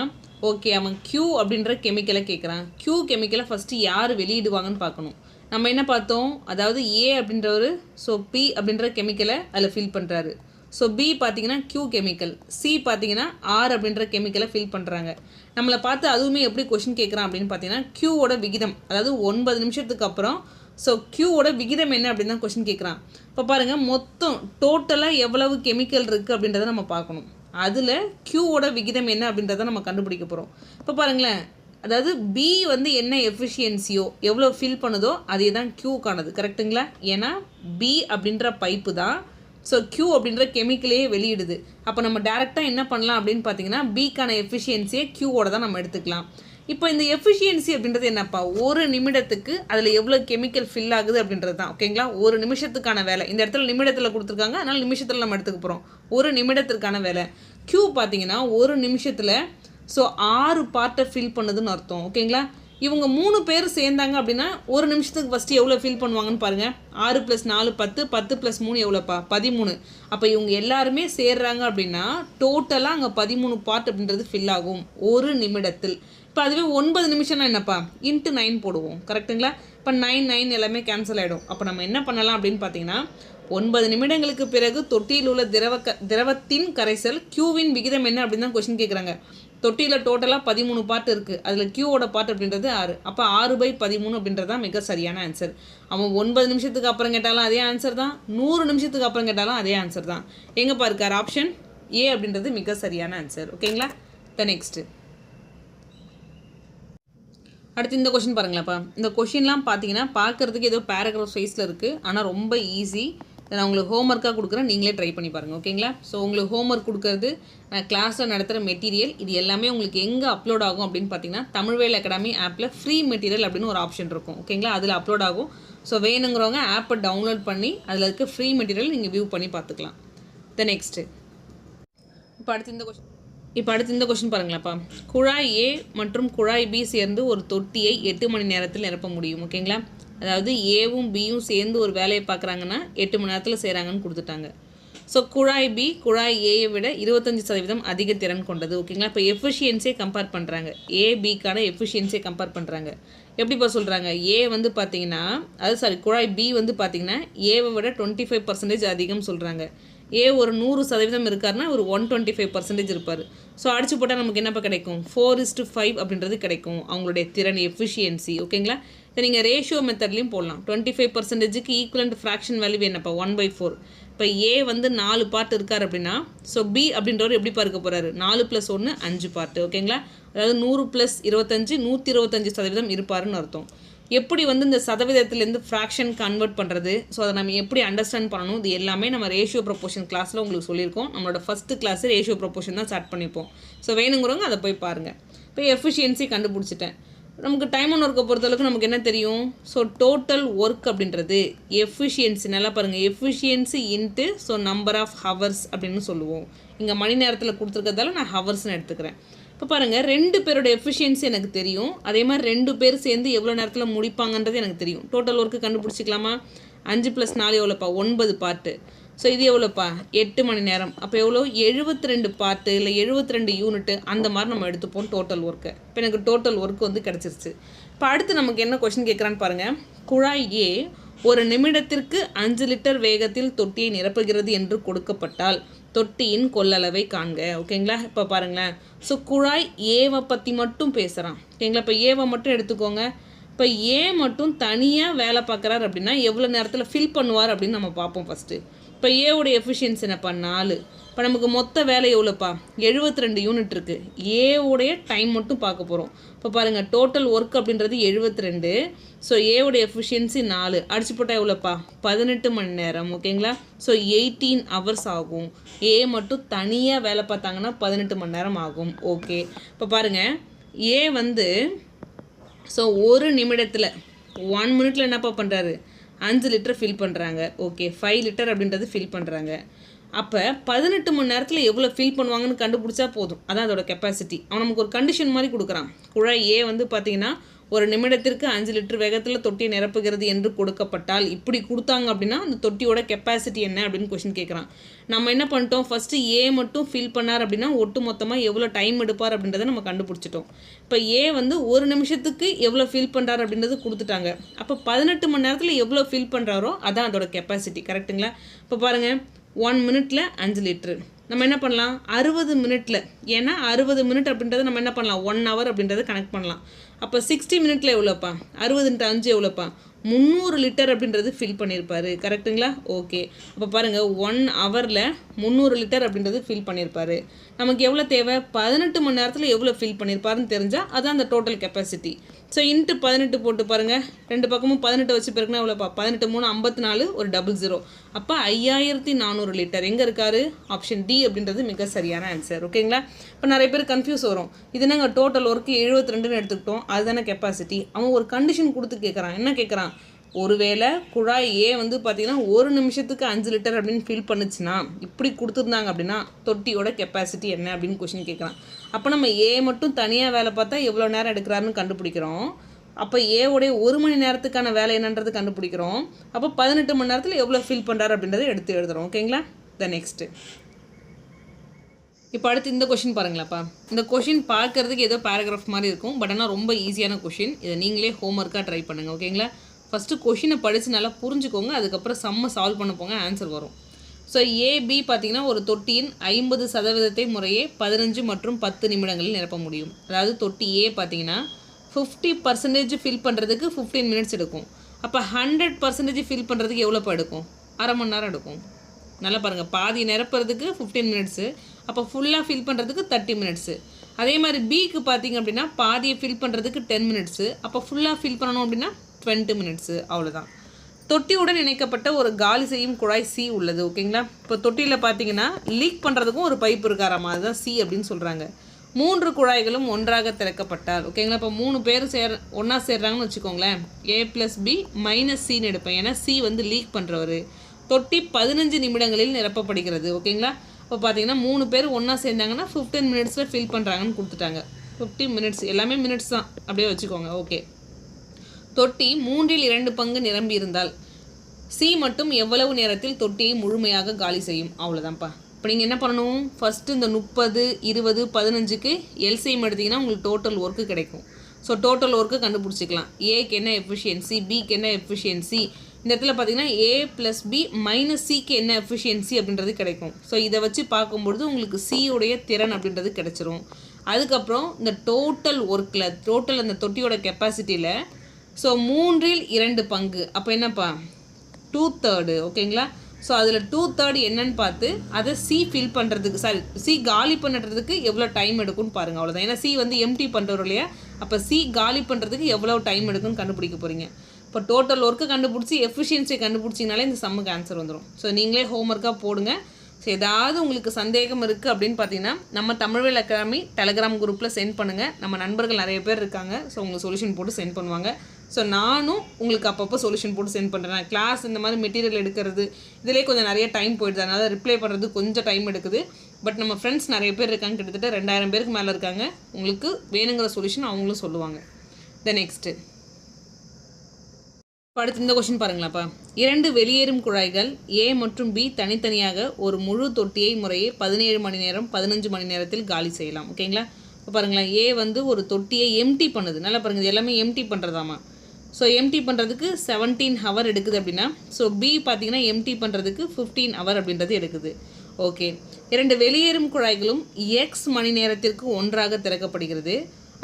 ஓகே, அவன் Q அப்படின்ற கெமிக்கலை கேட்குறான். Q கெமிக்கலை ஃபஸ்ட்டு யார் வெளியிடுவாங்கன்னு பார்க்கணும். நம்ம என்ன பார்த்தோம்? அதாவது ஏ அப்படின்றவர் ஸோ பி அப்படின்ற கெமிக்கலை அதில் ஃபில் பண்ணுறாரு. ஸோ பி பார்த்தீங்கன்னா Q கெமிக்கல், சி பார்த்தீங்கன்னா ஆர் அப்படின்ற கெமிக்கலை ஃபில் பண்ணுறாங்க. நம்மளை பார்த்து அதுவுமே எப்படி கொஷின் கேட்குறான் அப்படின்னு பார்த்தீங்கன்னா, Qவோட விகிதம், அதாவது 9 நிமிஷத்துக்கு அப்புறம் ஸோ Qவோட விகிதம் என்ன அப்படின்னு தான் கொஷின் கேட்குறான். இப்போ பாருங்கள், மொத்தம் டோட்டலாக எவ்வளவு கெமிக்கல் இருக்குது அப்படின்றத நம்ம பார்க்கணும். அதில் Qவோட விகிதம் என்ன அப்படின்றத நம்ம கண்டுபிடிக்க போகிறோம். இப்போ பாருங்களேன், அதாவது பி வந்து என்ன எஃபிஷியன்சியோ எவ்வளோ ஃபில் பண்ணுதோ அதே தான் Qக்கானது, கரெக்டுங்களா? ஏன்னா பி அப்படின்ற பைப்பு தான் ஸோ Q அப்படின்ற கெமிக்கலையே வெளியிடுது. அப்போ நம்ம டேரெக்டாக என்ன பண்ணலாம் அப்படின்னு பார்த்தீங்கன்னா, பிக்கான எஃபிஷியன்சியை Qவோட தான் நம்ம எடுத்துக்கலாம். இப்போ இந்த எஃபிஷியன்சி அப்படின்றது என்னப்பா? ஒரு நிமிடத்துக்கு அதில் எவ்வளோ கெமிக்கல் ஃபில் ஆகுது அப்படின்றது தான். ஓகேங்களா, ஒரு நிமிஷத்துக்கான வேலை. இந்த இடத்துல நிமிடத்தில் கொடுத்துருக்காங்க, அதனால் நிமிஷத்தில் நம்ம எடுத்துக்க போகிறோம். ஒரு நிமிடத்திற்கான வேலை. Q பார்த்தீங்கன்னா ஒரு நிமிஷத்தில் ஸோ 6 பார்ட்டை ஃபில் பண்ணுதுன்னு அர்த்தம். ஓகேங்களா, இவங்க 3 பேர் சேர்ந்தாங்க அப்படின்னா ஒரு நிமிஷத்துக்கு ஃபஸ்ட்டு எவ்வளோ ஃபில் பண்ணுவாங்கன்னு பாருங்கள். 6 + 4 10, 10 + 3 எவ்வளோப்பா? 13. அப்போ இவங்க எல்லாருமே சேர்றாங்க அப்படின்னா டோட்டலாக அங்கே 13 பார்ட் அப்படின்றது ஃபில் ஆகும் ஒரு நிமிடத்தில். இப்போ அதுவே 9 நிமிஷம்னா என்னப்பா? இன்ட்டு 9 போடுவோம், கரெக்டுங்களா? இப்போ 9 9 எல்லாமே கேன்சல் ஆகிடும். அப்போ நம்ம என்ன பண்ணலாம் அப்படின்னு பார்த்தீங்கன்னா, 9 நிமிடங்களுக்கு பிறகு தொட்டியில் உள்ள திரவத்தின் கரைசல் Qவின் விகிதம் என்ன அப்படின்னு தான் கொஷின் கேட்குறாங்க. தொட்டியில் டோட்டலாக 13 பார்ட் இருக்குது, அதில் Qவோட பார்ட் அப்படின்றது 6. அப்போ 6/13 அப்படின்றது தான் மிக சரியான ஆன்சர். அவன் 9 நிமிஷத்துக்கு அப்புறம் கேட்டாலும் அதே ஆன்சர் தான், 100 நிமிஷத்துக்கு அப்புறம் கேட்டாலும் அதே ஆன்சர் தான். எங்கேப்பா இருக்கார்? ஆப்ஷன் ஏ அப்படின்றது மிக சரியான ஆன்சர். ஓகேங்களா, நெக்ஸ்ட்டு அடுத்து இந்த கொஷின் பாருங்களேன்ப்பா. இந்த கொஷின்லாம் பார்த்தீங்கன்னா பார்க்குறதுக்கு ஏதோ பேராகிராஃப் சைஸில் இருக்குது, ஆனால் ரொம்ப ஈஸி. நான் உங்களுக்கு ஹோம்ஒர்க்காக கொடுக்குறேன், நீங்களே ட்ரை பண்ணி பாருங்கள். ஓகேங்களா, ஸோ உங்களுக்கு ஹோம்ஒர்க் கொடுக்குறது நான் கிளாஸில் நடத்துகிற மெட்டீரியல், இது எல்லாமே உங்களுக்கு எங்கே அப்லோட் ஆகும் அப்படின்னு பார்த்தீங்கன்னா, தமிழ்வேல் அகாடமி ஆப்பில் ஃப்ரீ மெட்டீரியல் அப்படின்னு ஒரு ஆப்ஷன் இருக்கும். ஓகேங்களா, அதில் அப்லோட் ஆகும். ஸோ வேணுங்கிறவங்க ஆப்பை டவுன்லோட் பண்ணி அதில் இருக்க ஃப்ரீ மெட்டீரியல் நீங்கள் வியூ பண்ணி பார்த்துக்கலாம். நெக்ஸ்ட்டு இப்போ அடுத்து இந்த கொஷின் பாருங்களாப்பா. குழாய் ஏ மற்றும் குழாய் பி சேர்ந்து ஒரு தொட்டியை 8 மணி நேரத்தில் நிரப்ப முடியும். ஓகேங்களா, அதாவது ஏவும் பியும் சேர்ந்து ஒரு வேலையை பார்க்குறாங்கன்னா 8 மணி நேரத்தில் செய்கிறாங்கன்னு கொடுத்துட்டாங்க. ஸோ குழாய் பி குழாய் ஏயை விட 25% அதிக திறன் கொண்டது. ஓகேங்களா? இப்போ எஃபிஷியன்சியை கம்பேர் பண்ணுறாங்க. ஏபிக்கான எஃபிஷியன்சியை கம்பேர் பண்ணுறாங்க. எப்படிப்பா சொல்கிறாங்க? ஏ வந்து பார்த்தீங்கன்னா குழாய் பி வந்து பார்த்தீங்கன்னா ஏவை விட 25% அதிகம் சொல்கிறாங்க. ஏ ஒரு 100% இருக்காருன்னா ஒரு 125% இருப்பார். ஸோ அடிச்சு போட்டால் நமக்கு என்னப்பா கிடைக்கும்? 4:5 அப்படின்றது கிடைக்கும் அவங்களுடைய திறன் எஃபிஷியன்சி. ஓகேங்களா? இதை நீங்கள் ரேஷியோ மெத்தட்லையும் போடலாம். 25%க்கு ஈக்குவலண்ட் ஃப்ராக்ஷன் வேல்யூ என்னப்பா? 1/4. இப்போ ஏ வந்து 4 பார்ட் இருக்கார் அப்படின்னா ஸோ பி அப்படின்றவர் எப்படி பார்க்க போகிறாரு? 4 + 1 5 பார்ட். ஓகேங்களா? அதாவது 100 + 25 125% இருப்பாருன்னு அர்த்தம். எப்படி வந்து இந்த சதவீதத்துலேருந்து ஃப்ராக்ஷன் கன்வெர்ட் பண்ணுறது, ஸோ அதை நம்ம எப்படி அண்டர்ஸ்டாண்ட் பண்ணணும், இது எல்லாமே நம்ம ரேஷியோ ப்ரொப்போர்ஷன் கிளாஸில் உங்களுக்கு சொல்லியிருக்கோம். நம்மளோட ஃபஸ்ட்டு கிளாஸ் ரேஷியோ ப்ரொப்போர்ஷன் தான் ஸ்டார்ட் பண்ணிப்போம். ஸோ வேணுங்கிறவங்க அதை போய் பாருங்கள். இப்போ எஃபிஷியன்சி கண்டுபிடிச்சிட்டேன். நமக்கு டைம் ஒன் ஒர்க்கை பொறுத்தளவுக்கு நமக்கு என்ன தெரியும்? ஸோ டோட்டல் ஒர்க் அப்படின்றது எஃபிஷியன்சி, நல்லா பாருங்கள், efficiency into so number of hours அப்படின்னு சொல்லுவோம். இங்கே மணி நேரத்தில் கொடுத்துருக்கிறதால நான் ஹவர்ஸ்னு எடுத்துக்கிறேன். இப்போ பாருங்கள், 2 பேரோட எஃபிஷியன்சி எனக்கு தெரியும். அதே மாதிரி 2 பேர் சேர்ந்து எவ்வளோ நேரத்தில் முடிப்பாங்கன்றது எனக்கு தெரியும். டோட்டல் ஒர்க்கு கண்டுபிடிச்சிக்கலாமா? 5 + 4 எவ்வளோப்பா? 9 பார்ட்டு. ஸோ இது எவ்வளோப்பா? 8 மணி நேரம். அப்போ எவ்வளோ? 72 பார்ட்டு இல்லை 72 யூனிட்டு அந்த மாதிரி நம்ம எடுத்துப்போம் டோட்டல் ஒர்க்கை. இப்போ எனக்கு டோட்டல் ஒர்க் வந்து கிடச்சிருச்சு. இப்போ அடுத்து நமக்கு என்ன கொஷின் கேட்குறான்னு பாருங்கள். குழாய் ஏ ஒரு நிமிடத்திற்கு 5 லிட்டர் வேகத்தில் தொட்டியை நிரப்புகிறது என்று கொடுக்கப்பட்டால் தொட்டியின் கொள்ளளவை காண்க. ஓகேங்களா? இப்போ பாருங்களேன், ஸோ குழாய் ஏவை பற்றி மட்டும் பேசுகிறான். ஓகேங்களா? இப்போ ஏவை மட்டும் எடுத்துக்கோங்க. இப்போ ஏ மட்டும் தனியாக வேலை பார்க்குறாரு அப்படின்னா எவ்வளோ நேரத்தில் ஃபில் பண்ணுவார் அப்படின்னு நம்ம பார்ப்போம் ஃபஸ்ட்டு. இப்போ ஏவோடைய எஃபிஷியன்சி என்னப்பா? 4. இப்போ நமக்கு மொத்த வேலை எவ்வளோப்பா? 72 யூனிட் இருக்குது. ஏவோடைய டைம் மட்டும் பார்க்க போகிறோம். இப்போ பாருங்கள், டோட்டல் ஒர்க் அப்படின்றது 72. ஸோ ஏவோடைய எஃபிஷியன்சி 4 அடிச்சு போட்டால் எவ்வளோப்பா? 18 மணி நேரம். ஓகேங்களா? ஸோ 18 ஹவர்ஸ் ஆகும். ஏ மட்டும் தனியாக வேலை பார்த்தாங்கன்னா 18 மணி நேரம் ஆகும். ஓகே, இப்போ பாருங்கள், ஏ வந்து ஸோ ஒரு நிமிடத்தில் 1 மினிட்ல என்னப்பா பண்ணுறாரு? 5 லிட்டர் ஃபில் பண்ணுறாங்க. ஓகே, 5 லிட்டர் அப்படின்றது ஃபில் பண்ணுறாங்க. அப்போ 18 மணி நேரத்தில் எவ்வளோ ஃபில் பண்ணுவாங்கன்னு கண்டுபிடிச்சா போதும். அதான் அதோட கெப்பாசிட்டி. அவன் நமக்கு ஒரு கண்டிஷன் மாதிரி கொடுக்குறான். குழாய் ஏ வந்து பார்த்தீங்கன்னா ஒரு நிமிடத்திற்கு 5 லிட்டர் வேகத்தில் தொட்டியை நிரப்புகிறது என்று கொடுக்கப்பட்டால், இப்படி கொடுத்தாங்க அப்படின்னா அந்த தொட்டியோட கெப்பாசிட்டி என்ன அப்படின்னு கொஷின் கேட்குறான். நம்ம என்ன பண்ணிட்டோம்? ஃபஸ்ட்டு ஏ மட்டும் ஃபில் பண்ணார் அப்படின்னா ஒட்டு மொத்தமாக எவ்வளோ டைம் எடுப்பார் அப்படின்றத நம்ம கண்டுபிடிச்சிட்டோம். இப்போ ஏ வந்து ஒரு நிமிஷத்துக்கு எவ்வளோ ஃபில் பண்ணுறாரு அப்படின்றது கொடுத்துட்டாங்க. அப்போ 18 மணி நேரத்தில் எவ்வளோ ஃபில் பண்ணுறாரோ அதான் அதோட கெப்பாசிட்டி. கரெக்டுங்களா? இப்போ பாருங்கள், 1 மினிட்டில் 5 லிட்ரு. நம்ம என்ன பண்ணலாம்? 60 மினிட்டில், ஏன்னா 60 மினிட் அப்படின்றத நம்ம என்ன பண்ணலாம்? 1 ஹவர் அப்படின்றத கனெக்ட் பண்ணலாம். அப்போ 60 மினிட்டில் எவ்வளோப்பா? 60 × 5 எவ்வளோப்பா? 300 லிட்டர் அப்படின்றது ஃபில் பண்ணியிருப்பார். கரெக்டுங்களா? ஓகே, அப்போ பாருங்கள், 1 ஹவரில் 300 லிட்டர் அப்படின்றது ஃபில் பண்ணியிருப்பார். நமக்கு எவ்வளோ தேவை? 18 மணி நேரத்தில் எவ்வளோ ஃபில் பண்ணியிருப்பாருன்னு தெரிஞ்சால் அதுதான் அந்த டோட்டல் கெப்பாசிட்டி. ஸோ இன்ட்டு 18 போட்டு பாருங்கள், 2 பக்கமும் 18 வச்சு பிறகுனா எவ்வளோப்பா? 18 3 54 ஒரு 00. அப்போ 5400 லிட்டர் எங்கே இருக்காரு? ஆப்ஷன் டி அப்படின்றது மிக சரியான ஆன்சர். ஓகேங்களா? இப்போ நிறைய பேர் கன்ஃபியூஸ் வரும். இது என்னங்க டோட்டல் ஒர்க்கு 72ன்னு எடுத்துக்கிட்டோம், அதுதானே கெப்பாசிட்டி. அவன் ஒரு கண்டிஷன் கொடுத்து கேட்குறான். என்ன கேட்குறான்? ஒருவேளை குழாய் ஏ வந்து பார்த்தீங்கன்னா ஒரு நிமிஷத்துக்கு 5 லிட்டர் அப்படின்னு ஃபில் பண்ணுச்சுன்னா, இப்படி கொடுத்துருந்தாங்க அப்படின்னா தொட்டியோட கெப்பாசிட்டி என்ன அப்படின்னு கொஷின் கேட்குறான். அப்போ நம்ம ஏ மட்டும் தனியாக வேலை பார்த்தா எவ்வளோ நேரம் எடுக்கிறாருன்னு கண்டுபிடிக்கிறோம். அப்போ ஏவோடைய 1 மணி நேரத்துக்கான வேலை என்னன்றது கண்டுபிடிக்கிறோம். அப்போ 18 மணி நேரத்தில் எவ்வளோ ஃபில் பண்ணுறாரு அப்படின்றத எடுத்து எழுதுகிறோம். ஓகேங்களா? நெக்ஸ்ட்டு இப்போ அடுத்து இந்த கொஷின் பாருங்களாப்பா. இந்த கொஷின் பார்க்குறதுக்கு ஏதோ பேராகிராஃப் மாதிரி இருக்கும், பட் ஆனால் ரொம்ப ஈஸியான கொஷின். இதை நீங்களே ஹோம்ஒர்க்காக ட்ரை பண்ணுங்கள். ஓகேங்களா? ஃபஸ்ட்டு கொஷினை படித்து நல்லா புரிஞ்சுக்கோங்க, அதுக்கப்புறம் சம்மை சால்வ் பண்ண போங்க, ஆன்சர் வரும். ஸோ ஏபி பார்த்தீங்கன்னா ஒரு தொட்டியின் 50% முறையே 15 மற்றும் 10 நிமிடங்களில் நிரப்ப முடியும். அதாவது தொட்டி ஏ பார்த்தீங்கன்னா 50% ஃபில் பண்ணுறதுக்கு 15 மினிட்ஸ் எடுக்கும். அப்போ 100% ஃபில் பண்ணுறதுக்கு எவ்வளோப்பா எடுக்கும்? அரை மணி நேரம் எடுக்கும். நல்லா பாருங்கள், பாதி நிரப்புறதுக்கு 15 மினிட்ஸு, அப்போ ஃபுல்லாக ஃபில் பண்ணுறதுக்கு 30 மினிட்ஸு. அதே மாதிரி பிக்கு பார்த்தீங்க அப்படின்னா பாதியை ஃபில் பண்ணுறதுக்கு 10 மினிட்ஸு, அப்போ ஃபுல்லாக ஃபில் பண்ணணும் அப்படின்னா 20 மினிட்ஸு. அவ்வளோதான். தொட்டியுடன் இணைக்கப்பட்ட ஒரு காலி செய்யும் குழாய் சி உள்ளது. ஓகேங்களா? இப்போ தொட்டியில் பார்த்தீங்கன்னா லீக் பண்ணுறதுக்கும் ஒரு பைப் இருக்காராமா, அதுதான் சி அப்படின்னு சொல்கிறாங்க. 3 குழாய்களும் ஒன்றாக திறக்கப்பட்டால், ஓகேங்களா, இப்போ 3 பேர் ஒன்றா சேர்றாங்கன்னு வச்சுக்கோங்களேன், ஏ ப்ளஸ் பி மைனஸ் சின்னு எடுப்பேன். ஏன்னா சி வந்து லீக் பண்ணுறவர். தொட்டி 15 நிமிடங்களில் நிரப்பப்படுகிறது. ஓகேங்களா? இப்போ பார்த்தீங்கன்னா 3 பேர் ஒன்றா சேர்ந்தாங்கன்னா 15 மினிட்ஸில் ஃபில் பண்ணுறாங்கன்னு கொடுத்துட்டாங்க. 15 மினிட்ஸ், எல்லாமே மினிட்ஸ் தான், அப்படியே வச்சுக்கோங்க. ஓகே, தொட்டி 3/2 பங்கு நிரம்பி இருந்தால் சி மட்டும் எவ்வளவு நேரத்தில் தொட்டியை முழுமையாக காலி செய்யும். அவ்வளோதான்ப்பா. இப்போ நீங்கள் என்ன பண்ணணும், ஃபஸ்ட்டு இந்த 30, 20, 15க்கு எல்சிஎம் எடுத்திங்கன்னா உங்களுக்கு டோட்டல் ஒர்க்கு கிடைக்கும். ஸோ டோட்டல் ஒர்க்கு கண்டுபிடிச்சிக்கலாம். ஏக்கு என்ன எஃபிஷியன்சி, பிக்கு என்ன எஃபிஷியன்சி, இந்த இடத்துல பார்த்தீங்கன்னா ஏ ப்ளஸ் பி மைனஸ் சிக்கு என்ன எஃபிஷியன்சி அப்படின்றது கிடைக்கும். ஸோ இதை வச்சு பார்க்கும்பொழுது உங்களுக்கு சியுடைய திறன் அப்படின்றது கிடைச்சிரும். அதுக்கப்புறம் இந்த டோட்டல் ஒர்க்கில் டோட்டல் அந்த தொட்டியோட கெப்பாசிட்டியில் ஸோ 3/2 பங்கு, அப்போ என்னப்பா 2/3, ஓகேங்களா. ஸோ அதில் 2/3 என்னன்னு பார்த்து அதை சி ஃபில் பண்ணுறதுக்கு சி காலி பண்ணுறதுக்கு எவ்வளோ டைம் எடுக்கும்னு பாருங்கள். அவ்வளோதான். ஏன்னா சி வந்து எம்டி பண்ணுறோம் இல்லையா, அப்போ சி காலி பண்ணுறதுக்கு எவ்வளோ டைம் எடுக்குன்னு கண்டுபிடிக்க போகிறீங்க. இப்போ டோட்டல் ஒர்க்கு கண்டுபிடிச்சி எஃபிஷியன்சியை கண்டுபிடிச்சிங்கனாலே இந்த சம்முக்கு ஆன்சர் வந்துடும். ஸோ நீங்களே ஹோம்ஒர்க்காக போடுங்க. ஸோ ஏதாவது உங்களுக்கு சந்தேகம் இருக்குது அப்படின்னு பார்த்தீங்கன்னா நம்ம தமிழ்வேல் அகாடமி டெலகிராம் குரூப்பில் சென்ட் பண்ணுங்கள். நம்ம நண்பர்கள் நிறைய பேர் இருக்காங்க. ஸோ உங்களுக்கு சொல்யூஷன் போட்டு சென்ட் பண்ணுவாங்க. ஸோ நானும் உங்களுக்கு அப்பப்போ சொல்யூஷன் போட்டு சென்ட் பண்ணுறேன். கிளாஸ் இந்த மாதிரி மெட்டீரியல் எடுக்கிறது இதிலே கொஞ்சம் நிறைய டைம் போயிடுது, அதனால் ரிப்ளை பண்ணுறது கொஞ்சம் டைம் எடுக்குது. பட் நம்ம ஃப்ரெண்ட்ஸ் நிறைய பேர் இருக்காங்க, கிட்டத்தட்ட 2000 பேருக்கு மேலே இருக்காங்க. உங்களுக்கு வேணுங்கிற சொல்யூஷன் அவங்களும் சொல்லுவாங்க. நெக்ஸ்ட்டு அடுத்து இந்த கொஸ்டின் பாருங்களாப்பா. 2 வெளியேறும் குழாய்கள் ஏ மற்றும் பி தனித்தனியாக ஒரு முழு தொட்டியை முறையே 17 மணி நேரம் 15 மணி நேரத்தில் காலி செய்யலாம். ஓகேங்களா. இப்போ பாருங்களேன், ஏ வந்து ஒரு தொட்டியை எம்டி பண்ணுது. நல்லா பாருங்கள், இது எல்லாமே எம்டி பண்ணுறதாமா. ஸோ எம்டி பண்ணுறதுக்கு 17 ஹவர் எடுக்குது அப்படின்னா, ஸோ பி பார்த்தீங்கன்னா எம்டி பண்ணுறதுக்கு 15 ஹவர் அப்படின்றது எடுக்குது. ஓகே. 2 வெளியேறும் குழாய்களும் எக்ஸ் மணி நேரத்திற்கு ஒன்றாக திறக்கப்படுகிறது.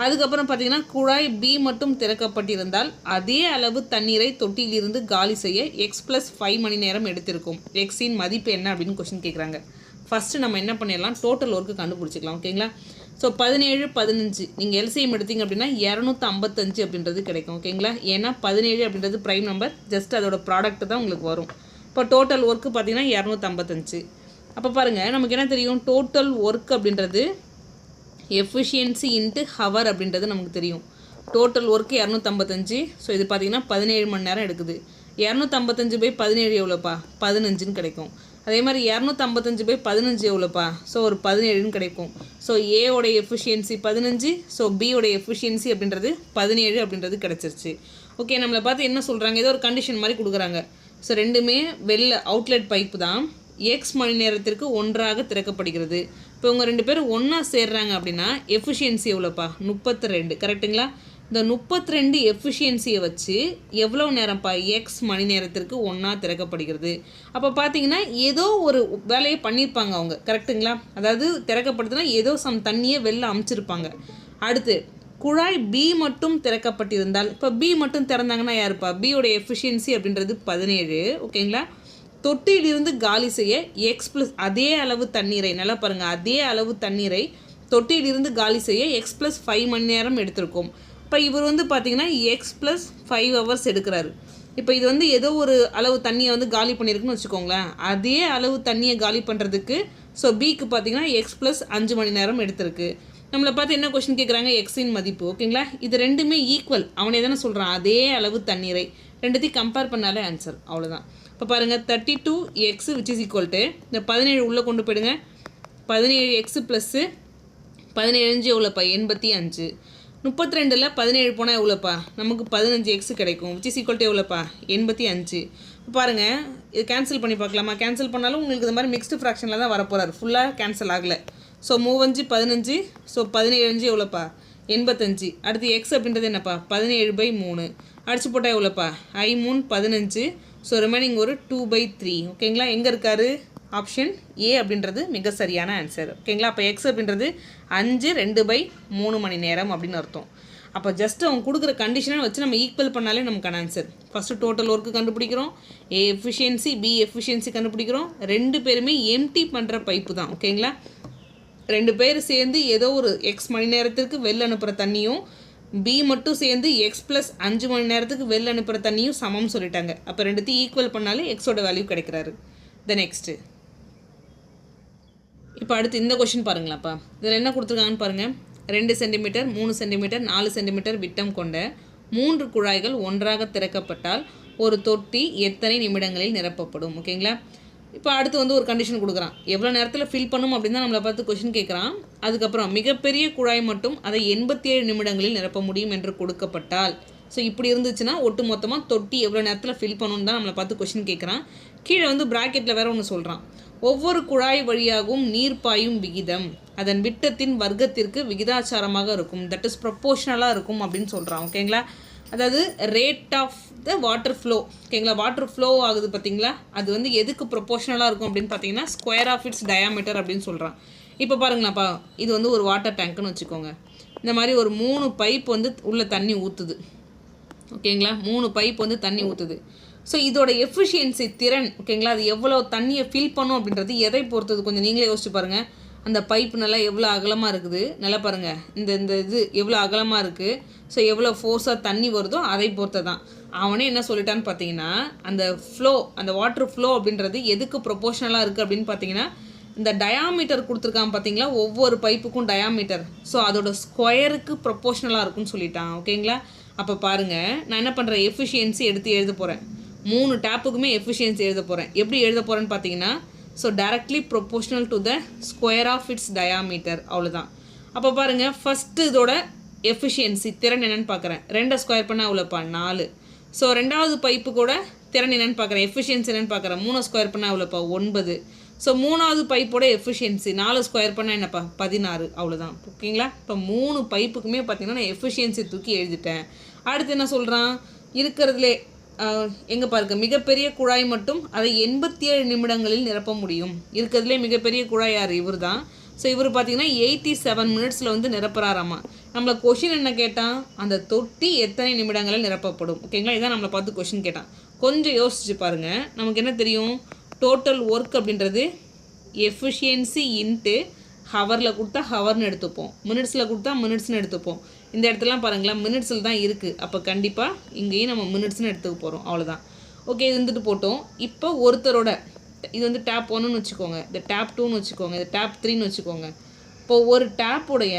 அதுக்கப்புறம் பார்த்தீங்கன்னா குழாய் பி மட்டும் திறக்கப்பட்டிருந்தால் அதே அளவு தண்ணீரை தொட்டியிலிருந்து காலி செய்ய எக்ஸ் ப்ளஸ் 5 மணி நேரம் எடுத்திருக்கும். எக்ஸின் மதிப்பு என்ன அப்படின்னு கொஸ்டின் கேட்குறாங்க. ஃபஸ்ட்டு நம்ம என்ன பண்ணிடலாம், டோட்டல் ஒர்க்கு கண்டுபிடிச்சிக்கலாம். ஓகேங்களா. ஸோ 17, 15 நீங்கள் எல்சிஎம் எடுத்திங்க அப்படின்னா 255 அப்படின்றது கிடைக்கும். ஓகேங்களா. ஏன்னா 17 அப்படின்றது ப்ரைம் நம்பர், ஜஸ்ட் அதோட ப்ராடக்ட் தான் உங்களுக்கு வரும். இப்போ டோட்டல் ஒர்க்கு பார்த்தீங்கன்னா 255. அப்போ பாருங்கள், நமக்கு என்ன தெரியும், டோட்டல் ஒர்க் அப்படின்றது எஃபிஷியன்சி இன்ட்டு ஹவர் அப்படின்றது நமக்கு தெரியும். Total work 255. ஸோ இது பார்த்தீங்கன்னா 17 மணி நேரம் எடுக்குது. 255/17 எவ்வளோப்பா, 15ன்னு கிடைக்கும். அதே மாதிரி 255/15 எவ்வளோப்பா, ஸோ ஒரு 17ன்னு கிடைக்கும். ஸோ ஏவோடைய எஃபிஷியன்சி 15, ஸோ பியோடைய எஃபிஷியன்சி அப்படின்றது 17 அப்படின்றது கிடச்சிருச்சு. ஓகே. நம்மளை பார்த்து என்ன சொல்கிறாங்க, ஏதோ ஒரு கண்டிஷன் மாதிரி கொடுக்குறாங்க. ஸோ ரெண்டுமே வெளில அவுட்லெட் பைப்பு தான், எக்ஸ் மணி நேரத்திற்கு ஒன்றாக திறக்கப்படுகிறது. இப்போ இவங்க 2 பேரும் ஒன்றா சேர்றாங்க அப்படின்னா எஃபிஷியன்சி எவ்வளோப்பா, 32. கரெக்டுங்களா. இந்த 32 எஃபிஷியன்சியை வச்சு எவ்வளோ நேரம்ப்பா, எக்ஸ் மணி நேரத்திற்கு ஒன்றா திறக்கப்படுகிறது. அப்போ பார்த்தீங்கன்னா ஏதோ ஒரு வேலையை பண்ணியிருப்பாங்க அவங்க. கரெக்டுங்களா. அதாவது திறக்கப்படுதுன்னா ஏதோ தண்ணியை வெளில அமுச்சிருப்பாங்க. அடுத்து குழாய் பி மட்டும் திறக்கப்பட்டிருந்தால், இப்போ பி மட்டும் திறந்தாங்கன்னா யாருப்பா, பியோடைய எஃபிஷியன்சி அப்படின்றது 17. ஓகேங்களா. தொட்டியிலிருந்து காலி செய்ய எக்ஸ் ப்ளஸ் அதே அளவு தண்ணீரை, நல்லா பாருங்கள், அதே அளவு தண்ணீரை தொட்டியிலிருந்து காலி செய்ய எக்ஸ் ப்ளஸ் 5 மணி நேரம் எடுத்திருக்கும். இப்போ இவர் வந்து பார்த்திங்கன்னா எக்ஸ் ப்ளஸ் 5 ஹவர்ஸ் எடுக்கிறாரு. இப்போ இது வந்து ஏதோ ஒரு அளவு தண்ணியை வந்து காலி பண்ணியிருக்குன்னு வச்சுக்கோங்களேன். அதே அளவு தண்ணியை காலி பண்ணுறதுக்கு ஸோ பிக்கு பார்த்திங்கன்னா எக்ஸ் ப்ளஸ் 5 மணி நேரம் எடுத்திருக்கு. நம்மளை பார்த்து என்ன கொஸ்டின் கேட்குறாங்க, எக்ஸின் மதிப்பு. ஓகேங்களா. இது ரெண்டுமே ஈக்குவல், அவனே தானே சொல்கிறான், அதே அளவு தண்ணீரை. ரெண்டுத்தையும் கம்பேர் பண்ணாலே ஆன்சர். அவ்வளோதான். இப்போ பாருங்கள், 32x which is equal to இந்த 17 உள்ளே கொண்டு போயிடுங்க. 17x plus 17 எவ்வளோப்பா, 85. 32ல் 17 போனால் எவ்வளோப்பா, நமக்கு 15x கிடைக்கும். which is equal to எவ்வளோப்பா, 85. இப்போ பாருங்கள், இது கேன்சல் பண்ணி பார்க்கலாமா. கேன்சல் பண்ணாலும் உங்களுக்கு இந்த மாதிரி மிக்ஸ்டு ஃப்ராக்ஷனில் தான் வரப்போகிறார், ஃபுல்லாக கேன்சல் ஆகலை. So 3 15, so 17 எவ்வளோப்பா, 85. அடுத்து எக்ஸ் அப்படின்றது என்னப்பா, 17/3. அடிச்சு போட்டால் எவ்வளோப்பா, 3 15. ஸோ ரிமைனிங் ஒரு 2/3. ஓகேங்களா. எங்கே இருக்கார், ஆப்ஷன் ஏ அப்படின்றது மிக சரியான ஆன்சர். ஓகேங்களா. அப்போ எக்ஸ் அப்படின்றது 5 2/3 மணி நேரம் அப்படின்னு அர்த்தம். அப்போ ஜஸ்ட் அவங்க கொடுக்குற கண்டிஷனை வச்சு நம்ம ஈக்குவல் பண்ணாலே நமக்கான ஆன்சர். ஃபஸ்ட்டு டோட்டல் ஒர்க்கு கண்டுபிடிக்கிறோம், ஏ எஃபிஷியன்சி பி எஃபிஷியன்சி கண்டுபிடிக்கிறோம். 2 பேருமே எம்டி பண்ணுற பைப்பு தான். ஓகேங்களா. 2 பேர் சேர்ந்து ஏதோ ஒரு எக்ஸ் மணி நேரத்திற்கு வெளில அனுப்புகிற தண்ணியும் பி மட்டும் சேர்ந்து எக்ஸ் ப்ளஸ் 5 மணி நேரத்துக்கு வெளில அனுப்புகிற தண்ணியும் சமம் சொல்லிட்டாங்க. அப்போ ரெண்டுத்தையும் ஈக்குவல் பண்ணாலே எக்ஸோட வேல்யூ கிடைக்கிறாரு. நெக்ஸ்ட்டு இப்போ அடுத்து இந்த கொஷின் பாருங்களாப்பா. இதில் என்ன கொடுத்துருக்காங்கன்னு பாருங்கள். 2 சென்டிமீட்டர் 3 சென்டிமீட்டர் 4 சென்டிமீட்டர் விட்டம் கொண்ட 3 குழாய்கள் ஒன்றாக திறக்கப்பட்டால் ஒரு தொட்டி எத்தனை நிமிடங்களில் நிரப்பப்படும். ஓகேங்களா. இப்போ அடுத்து வந்து ஒரு கண்டிஷன் கொடுக்குறான், எவ்வளோ நேரத்தில் ஃபில் பண்ணும் அப்படின்னு தான் நம்மளை பார்த்து கொஷின் கேட்குறான். அதுக்கப்புறம் மிகப்பெரிய குழாய் மட்டும் அதை 87 நிமிடங்களில் நிரப்ப முடியும் என்று கொடுக்கப்பட்டால் ஸோ இப்படி இருந்துச்சுன்னா ஒட்டு மொத்தமாக தொட்டி எவ்வளோ நேரத்தில் ஃபில் பண்ணணுன்னு தான் நம்மளை பார்த்து கொஷின் கேட்குறான். கீழே வந்து ப்ராக்கெட்டில் வேறு ஒன்று சொல்கிறான். ஒவ்வொரு குழாய் வழியாகவும் நீர் பாயும் விகிதம் அதன் விட்டத்தின் வர்க்கத்திற்கு விகிதாச்சாரமாக இருக்கும், தட் இஸ் ப்ரொப்போர்ஷனலாக இருக்கும் அப்படின்னு சொல்கிறான். ஓகேங்களா, அதாவது rate of the water flow. ஓகேங்களா, வாட்டர் ஃப்ளோ ஆகுது பார்த்தீங்களா, அது வந்து எதுக்கு ப்ரொப்போர்ஷனலாக இருக்கும் அப்படின்னு பார்த்தீங்கன்னா ஸ்கொயர் ஆஃப் இட்ஸ் டயாமீட்டர் அப்படின்னு சொல்கிறான். இப்போ பாருங்களாப்பா, இது வந்து ஒரு வாட்டர் டேங்க்குன்னு வச்சுக்கோங்க. இந்த மாதிரி ஒரு 3 பைப் வந்து உள்ள தண்ணி ஊற்றுது. ஓகேங்களா, 3 பைப் வந்து தண்ணி ஊற்றுது. ஸோ இதோட எஃபிஷியன்சி திறன், ஓகேங்களா, அது எவ்வளோ தண்ணியை ஃபில் பண்ணும் அப்படின்றது எதை பொறுத்தது கொஞ்சம் நீங்களே யோசிச்சு பாருங்கள். அந்த பைப் நல்லா எவ்வளோ அகலமாக இருக்குது, நல்லா பாருங்கள், இந்த இது எவ்வளோ அகலமாக இருக்குது. ஸோ எவ்வளோ ஃபோர்ஸாக தண்ணி வருதோ அதை பொறுத்து தான். அவனே என்ன சொல்லிட்டான்னு பார்த்தீங்கன்னா, அந்த ஃப்ளோ, அந்த வாட்டர் ஃப்ளோ அப்படின்றது எதுக்கு ப்ரொப்போர்ஷனலாக இருக்குது அப்படின்னு பார்த்தீங்கன்னா, இந்த டயாமீட்டர் கொடுத்துருக்கான் பார்த்தீங்களா, ஒவ்வொரு பைப்புக்கும் டயாமீட்டர், ஸோ அதோட ஸ்கொயருக்கு ப்ரொப்போர்ஷனலாக இருக்குன்னு சொல்லிட்டான். ஓகேங்களா, அப்போ பாருங்கள், நான் என்ன பண்ணுறேன், எஃபிஷியன்சி எடுத்து எழுத போகிறேன். 3 டேப்புக்குமே எஃபிஷியன்சி எழுத போகிறேன். எப்படி எழுத போகிறேன்னு பார்த்தீங்கன்னா, so directly proportional to the square of its diameter, அவ்வளோதான். அப்போ பாருங்கள், ஃபஸ்ட்டு இதோட எஃபிஷியன்சி திறன் என்னென்னு பார்க்குறேன். 2 ஸ்கொயர் பண்ணால் அவ்வளோப்பா 4. ஸோ ரெண்டாவது பைப்பு கூட திறன் என்னென்னு பார்க்குறேன், எஃபிஷியன்சி என்னென்னு பார்க்குறேன். 3 ஸ்கொயர் பண்ணால் அவ்வளோப்பா 9. ஸோ மூணாவது பைப்போட எஃபிஷியன்சி 4 ஸ்கொயர் பண்ணால் என்னப்பா 16, அவ்வளோதான். ஓகேங்களா, இப்போ 3 பைப்புக்குமே பார்த்தீங்கன்னா நான் எஃபிஷியன்சி தூக்கி எழுதிட்டேன். அடுத்து என்ன சொல்கிறான், இருக்கிறதுலே எங்கே பாருங்க, மிகப்பெரிய குழாய் மட்டும் அதை 87 நிமிடங்களில் நிரப்ப முடியும். இருக்கிறதுலே மிகப்பெரிய குழாய் யார், இவர் தான். ஸோ இவர் பார்த்தீங்கன்னா 87 மினிட்ஸில் வந்து நிரப்புறாராமா. நம்மளை கொஷின் என்ன கேட்டான், அந்த தொட்டி எத்தனை நிமிடங்களில் நிரப்பப்படும். ஓகேங்களா, இதான் நம்மளை பார்த்து கொஷின் கேட்டான். கொஞ்சம் யோசிச்சு பாருங்கள். நமக்கு என்ன தெரியும், டோட்டல் ஒர்க் அப்படின்றது எஃபிஷியன்சி இன்ட்டு ஹவரில் கொடுத்தா ஹவர்னு எடுத்துப்போம், மினிட்ஸில் கொடுத்தா மினிட்ஸ்னு எடுத்துப்போம். இந்த இடத்துலாம் பாருங்களேன், மினிட்ஸில் தான் இருக்குது. அப்போ கண்டிப்பாக இங்கேயும் நம்ம மினிட்ஸ்னு எடுத்துக்க போகிறோம், அவ்வளோதான். ஓகே, இது இருந்துட்டு போட்டோம். இப்போ ஒருத்தரோட, இது வந்து டேப் 1ன்னு வச்சுக்கோங்க, இது டேப் 2ன்னு வச்சுக்கோங்க, இது டேப் 3ன்னு வச்சுக்கோங்க. இப்போ ஒரு டேப்புடைய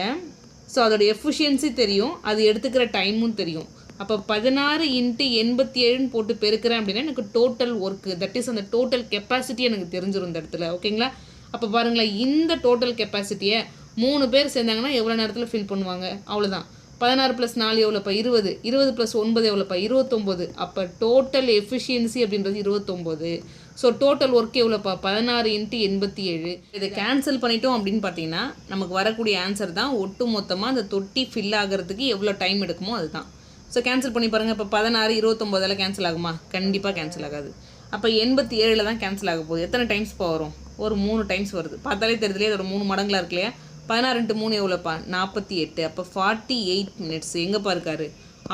ஸோ அதோடய எஃபிஷியன்சி தெரியும், அது எடுத்துக்கிற டைமும் தெரியும். அப்போ 16 × 87 போட்டு பெருக்கிறேன் அப்படின்னா எனக்கு டோட்டல் ஒர்க்கு, தட் இஸ் அந்த டோட்டல் கெப்பாசிட்டி எனக்கு தெரிஞ்சிடும் இந்த இடத்துல. ஓகேங்களா, அப்போ பாருங்களேன், இந்த டோட்டல் கெப்பாசிட்டியை 3 பேர் சேர்ந்தாங்கன்னா எவ்வளோ நேரத்தில் ஃபில் பண்ணுவாங்க, அவ்வளோதான். 16 + 4 எவ்வளோப்பா 20, 20 + 9 எவ்வளோப்பா 29. அப்போ டோட்டல் எஃபிஷியன்சி அப்படின்றது 29. ஸோ டோட்டல் ஒர்க் எவ்வளோப்பா 16 × 87. இதை கேன்சல் பண்ணிட்டோம் அப்படின்னு பார்த்தீங்கன்னா நமக்கு வரக்கூடிய ஆன்சர் தான் ஒட்டு மொத்தமாக அந்த தொட்டி ஃபில் ஆகிறதுக்கு எவ்வளோ டைம் எடுக்குமோ அதுதான். ஸோ கேன்சல் பண்ணி பாருங்கள். இப்போ 16, 29 கேன்சல் ஆகுமா, கண்டிப்பாக கேன்சல் ஆகாது. அப்போ 87 தான் கேன்சல் ஆக போகுது. எத்தனை டைம்ஸ் வரும், ஒரு 3 டைம்ஸ் வருது. பார்த்தாலே தெரியுதுலையே, அதோட 3 மடங்குலாம் இருக்கு இல்லையா. 16 × 3 எவ்வளோப்பா 48. அப்போ 48 மினிட்ஸ் எங்கேப்பா இருக்காரு,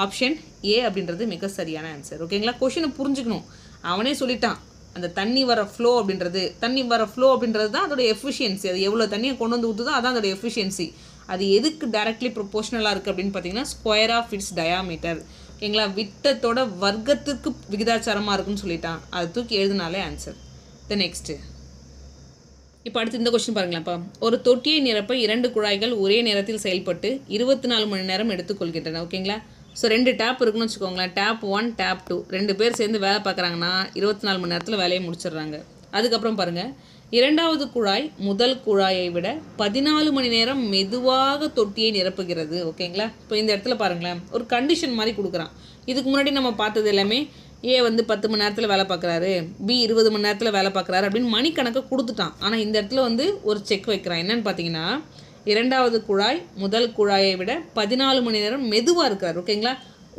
ஆப்ஷன் ஏ அப்படின்றது மிக சரியான ஆன்சர். ஓகேங்களா, கொஷினை புரிஞ்சுக்கணும். அவனே சொல்லிட்டான், அந்த தண்ணி வர ஃப்ளோ அப்படின்றது தான் அதோட எஃபிஷியன்சி. அது எவ்வளோ தண்ணியை கொண்டு வந்து ஊற்றுதோ அதான் அதோட எஃபிஷியன்சி. அது எதுக்கு டைரக்ட்லி ப்ரொப்போர்ஷனலாக இருக்குது அப்படின்னு பார்த்தீங்கன்னா ஸ்கொயர் ஆஃப் இட்ஸ் டயாமீட்டர். ஓகேங்களா, விட்டத்தோட வர்க்கத்துக்கு விகிதாச்சாரமாக இருக்குன்னு சொல்லிட்டான். அதை தூக்கி எழுதினாலே ஆன்சர். நெக்ஸ்ட்டு இப்போ அடுத்து இந்த கொஸ்டின் பாருங்களேன்ப்பா. ஒரு தொட்டியை நிரப்ப 2 குழாய்கள் ஒரே நேரத்தில் செயல்பட்டு 24 மணி நேரம் எடுத்துக்கொள்கின்றன. ஓகேங்களா, ஸோ 2 டேப் இருக்குன்னு வச்சுக்கோங்களேன். டேப் 1, டேப் 2 2 பேர் சேர்ந்து வேலை பார்க்குறாங்கன்னா 24 மணி நேரத்தில் வேலையை முடிச்சிடுறாங்க. அதுக்கப்புறம் பாருங்கள், இரண்டாவது குழாய் முதல் குழாயை விட 14 மணி நேரம் மெதுவாக தொட்டியை நிரப்புகிறது. ஓகேங்களா, இப்போ இந்த இடத்துல பாருங்களேன், ஒரு கண்டிஷன் மாதிரி கொடுக்குறான். இதுக்கு முன்னாடி நம்ம பார்த்தது எல்லாமே ஏ வந்து 10 மணி நேரத்தில் வேலை பார்க்குறாரு, பி 20 மணி நேரத்தில் வேலை பார்க்குறாரு அப்படின்னு மணிக்கணக்கை கொடுத்துட்டான். ஆனால் இந்த இடத்துல வந்து ஒரு செக் வைக்கிறான். என்னன்னு பார்த்தீங்கன்னா, இரண்டாவது குழாய் முதல் குழாயை விட 14 மணி நேரம் மெதுவாக இருக்கார். ஓகேங்களா,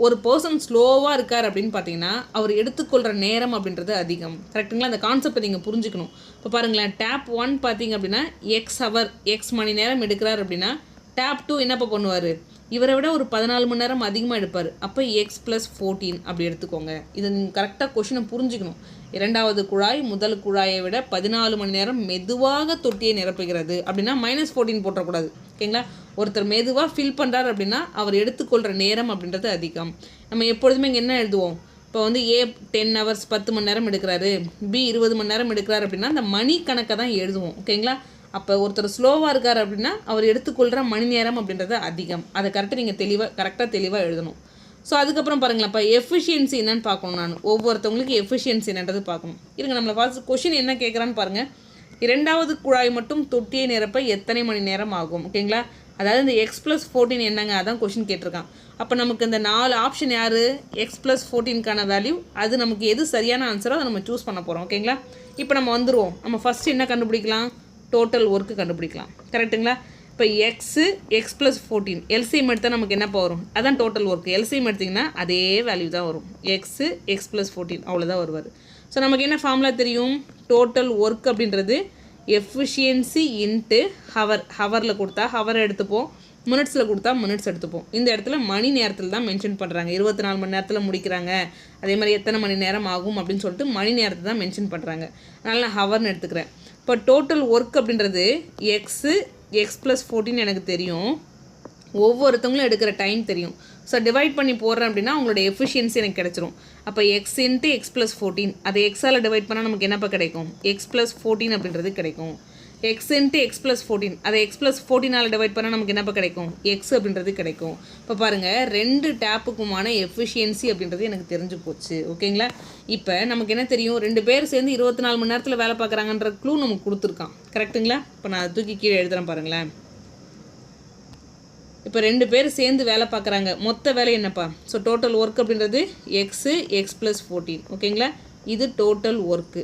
ஒரு பர்சன் ஸ்லோவாக இருக்கார் அப்படின்னு பார்த்தீங்கன்னா அவர் எடுத்துக்கொள்கிற நேரம் அப்படின்றது அதிகம். கரெக்டுங்களா, அந்த கான்செப்டை நீங்கள் புரிஞ்சுக்கணும். இப்போ பாருங்களேன், டேப் 1 பார்த்தீங்க அப்படின்னா எக்ஸ் மணி நேரம் எடுக்கிறார் அப்படின்னா டேப் 2 என்னப்போ பண்ணுவார், இவரை விட ஒரு 14 மணி நேரம் அதிகமாக எடுப்பார். அப்போ x + 14 அப்படி எடுத்துக்கோங்க. இதை நீங்கள் கரெக்டாக கொஷினை புரிஞ்சுக்கணும். இரண்டாவது குழாய் முதல் குழாயை விட 14 மணி நேரம் மெதுவாக தொட்டியை நிரப்புகிறது அப்படின்னா -14 போட்டக்கூடாது. ஓகேங்களா, ஒருத்தர் மெதுவாக ஃபில் பண்ணுறாரு அப்படின்னா அவர் எடுத்துக்கொள்கிற நேரம் அப்படின்றது அதிகம். நம்ம எப்பொழுதுமே இங்கே என்ன எழுதுவோம், இப்போ வந்து ஏ 10 hours 10 மணி நேரம் எடுக்கிறாரு, பி 20 மணி நேரம் எடுக்கிறாரு அப்படின்னா அந்த மணி கணக்கை தான் எழுதுவோம். ஓகேங்களா, அப்போ ஒருத்தர் ஸ்லோவாக இருக்கார் அப்படின்னா அவர் எடுத்துக்கொள்கிற மணி நேரம் அப்படின்றது அதிகம். அதை கரெக்டாக நீங்கள் கரெக்டாக தெளிவாக எழுதணும். ஸோ அதுக்கப்புறம் பாருங்களேன், இப்போ எஃபிஷியன்சி என்னன்னு பார்க்கணும். நான் ஒவ்வொருத்தவங்களுக்கு எஃபிஷியன்சி என்னன்றது பார்க்கணும். இருங்க, நம்மளை பார்த்து கொஷின் என்ன கேட்குறான்னு பாருங்கள். இரண்டாவது குழாய் மட்டும் தொட்டியை நிரப்ப எத்தனை மணி நேரம் ஆகும். ஓகேங்களா, அதாவது இந்த எக்ஸ் ப்ளஸ் 14 என்னங்க, அதான் கொஷின் கேட்டிருக்கான். அப்போ நமக்கு இந்த 4 ஆப்ஷன் யார், எக்ஸ் ப்ளஸ் 14க்கான வேல்யூ, அது நமக்கு எது சரியான ஆன்சரோ அதை நம்ம சூஸ் பண்ண போகிறோம். ஓகேங்களா? இப்போ நம்ம வந்துடுவோம். நம்ம ஃபஸ்ட்டு என்ன கண்டுபிடிக்கலாம், டோட்டல் ஒர்க்கு கண்டுபிடிக்கலாம். கரெக்டுங்களா? இப்போ எக்ஸ் ப்ளஸ் 14 எல்சிஎம் எடுத்தால் நமக்கு என்னப்பா வரும், அதான் டோட்டல் ஒர்க்கு. எல்சிஎம் எடுத்திங்கன்னா அதே வேல்யூ தான் வரும், எக்ஸ் ப்ளஸ் 14 அவ்வளோதான் வருவார். ஸோ நமக்கு என்ன ஃபார்முலா தெரியும், டோட்டல் ஒர்க் அப்படின்றது எஃபிஷியன்சி இன்ட்டு ஹவரில் கொடுத்தா ஹவர் எடுத்துப்போம், மினிட்ஸில் கொடுத்தா மினிட்ஸ் எடுத்துப்போம். இந்த இடத்துல மணி நேரத்தில் தான் மென்ஷன் பண்ணுறாங்க. 24 மணி நேரத்தில் முடிக்கிறாங்க, அதே மாதிரி எத்தனை மணி நேரம் ஆகும் அப்படின்னு சொல்லிட்டு மணி நேரத்தை தான் மென்ஷன் பண்ணுறாங்க. அதனால் நான் ஹவர்னு எடுத்துக்கிறேன். இப்போ டோட்டல் ஒர்க் அப்படின்றது எக்ஸ் ப்ளஸ் 14 எனக்கு தெரியும், ஒவ்வொருத்தவங்களும் எடுக்கிற டைம் தெரியும். ஸோ டிவைட் பண்ணி போடுறேன் அப்படின்னா உங்களோட எஃபிஷியன்சி எனக்கு கிடச்சிரும். அப்போ எக்ஸ் இன்ட்டு எக்ஸ் ப்ளஸ் 14 அதை எக்ஸால் டிவைட் பண்ணால் நமக்கு என்னப்போ கிடைக்கும், எக்ஸ் ப்ளஸ் 14 அப்படின்றது கிடைக்கும். எக்ஸ் இன்ட்டு எக்ஸ் ப்ளஸ் 14 அதை எக்ஸ் ப்ளஸ் 14ஆல் டிவைட் பண்ணால் நமக்கு என்னப்போ கிடைக்கும், எக்ஸ் அப்படின்றது கிடைக்கும். இப்போ பாருங்கள், 2 டேப்புக்குமான எஃபிஷியன்சி அப்படின்றது எனக்கு தெரிஞ்சு போச்சு. ஓகேங்களா? இப்போ நமக்கு என்ன தெரியும், 2 பேர் சேர்ந்து 24 மணி நேரத்தில் வேலை பார்க்குறாங்கன்ற க்ளூ நமக்கு கொடுத்துருக்கான். கரெக்டுங்களா? இப்போ நான் தூக்கி கீழே எழுதுகிறேன் பாருங்களேன். இப்போ 2 பேர் சேர்ந்து வேலை பார்க்குறாங்க, மொத்த வேலை என்னப்பா, ஸோ டோட்டல் ஒர்க் அப்படின்றது எக்ஸ் ப்ளஸ் 14. ஓகேங்களா? இது டோட்டல் ஒர்க்கு.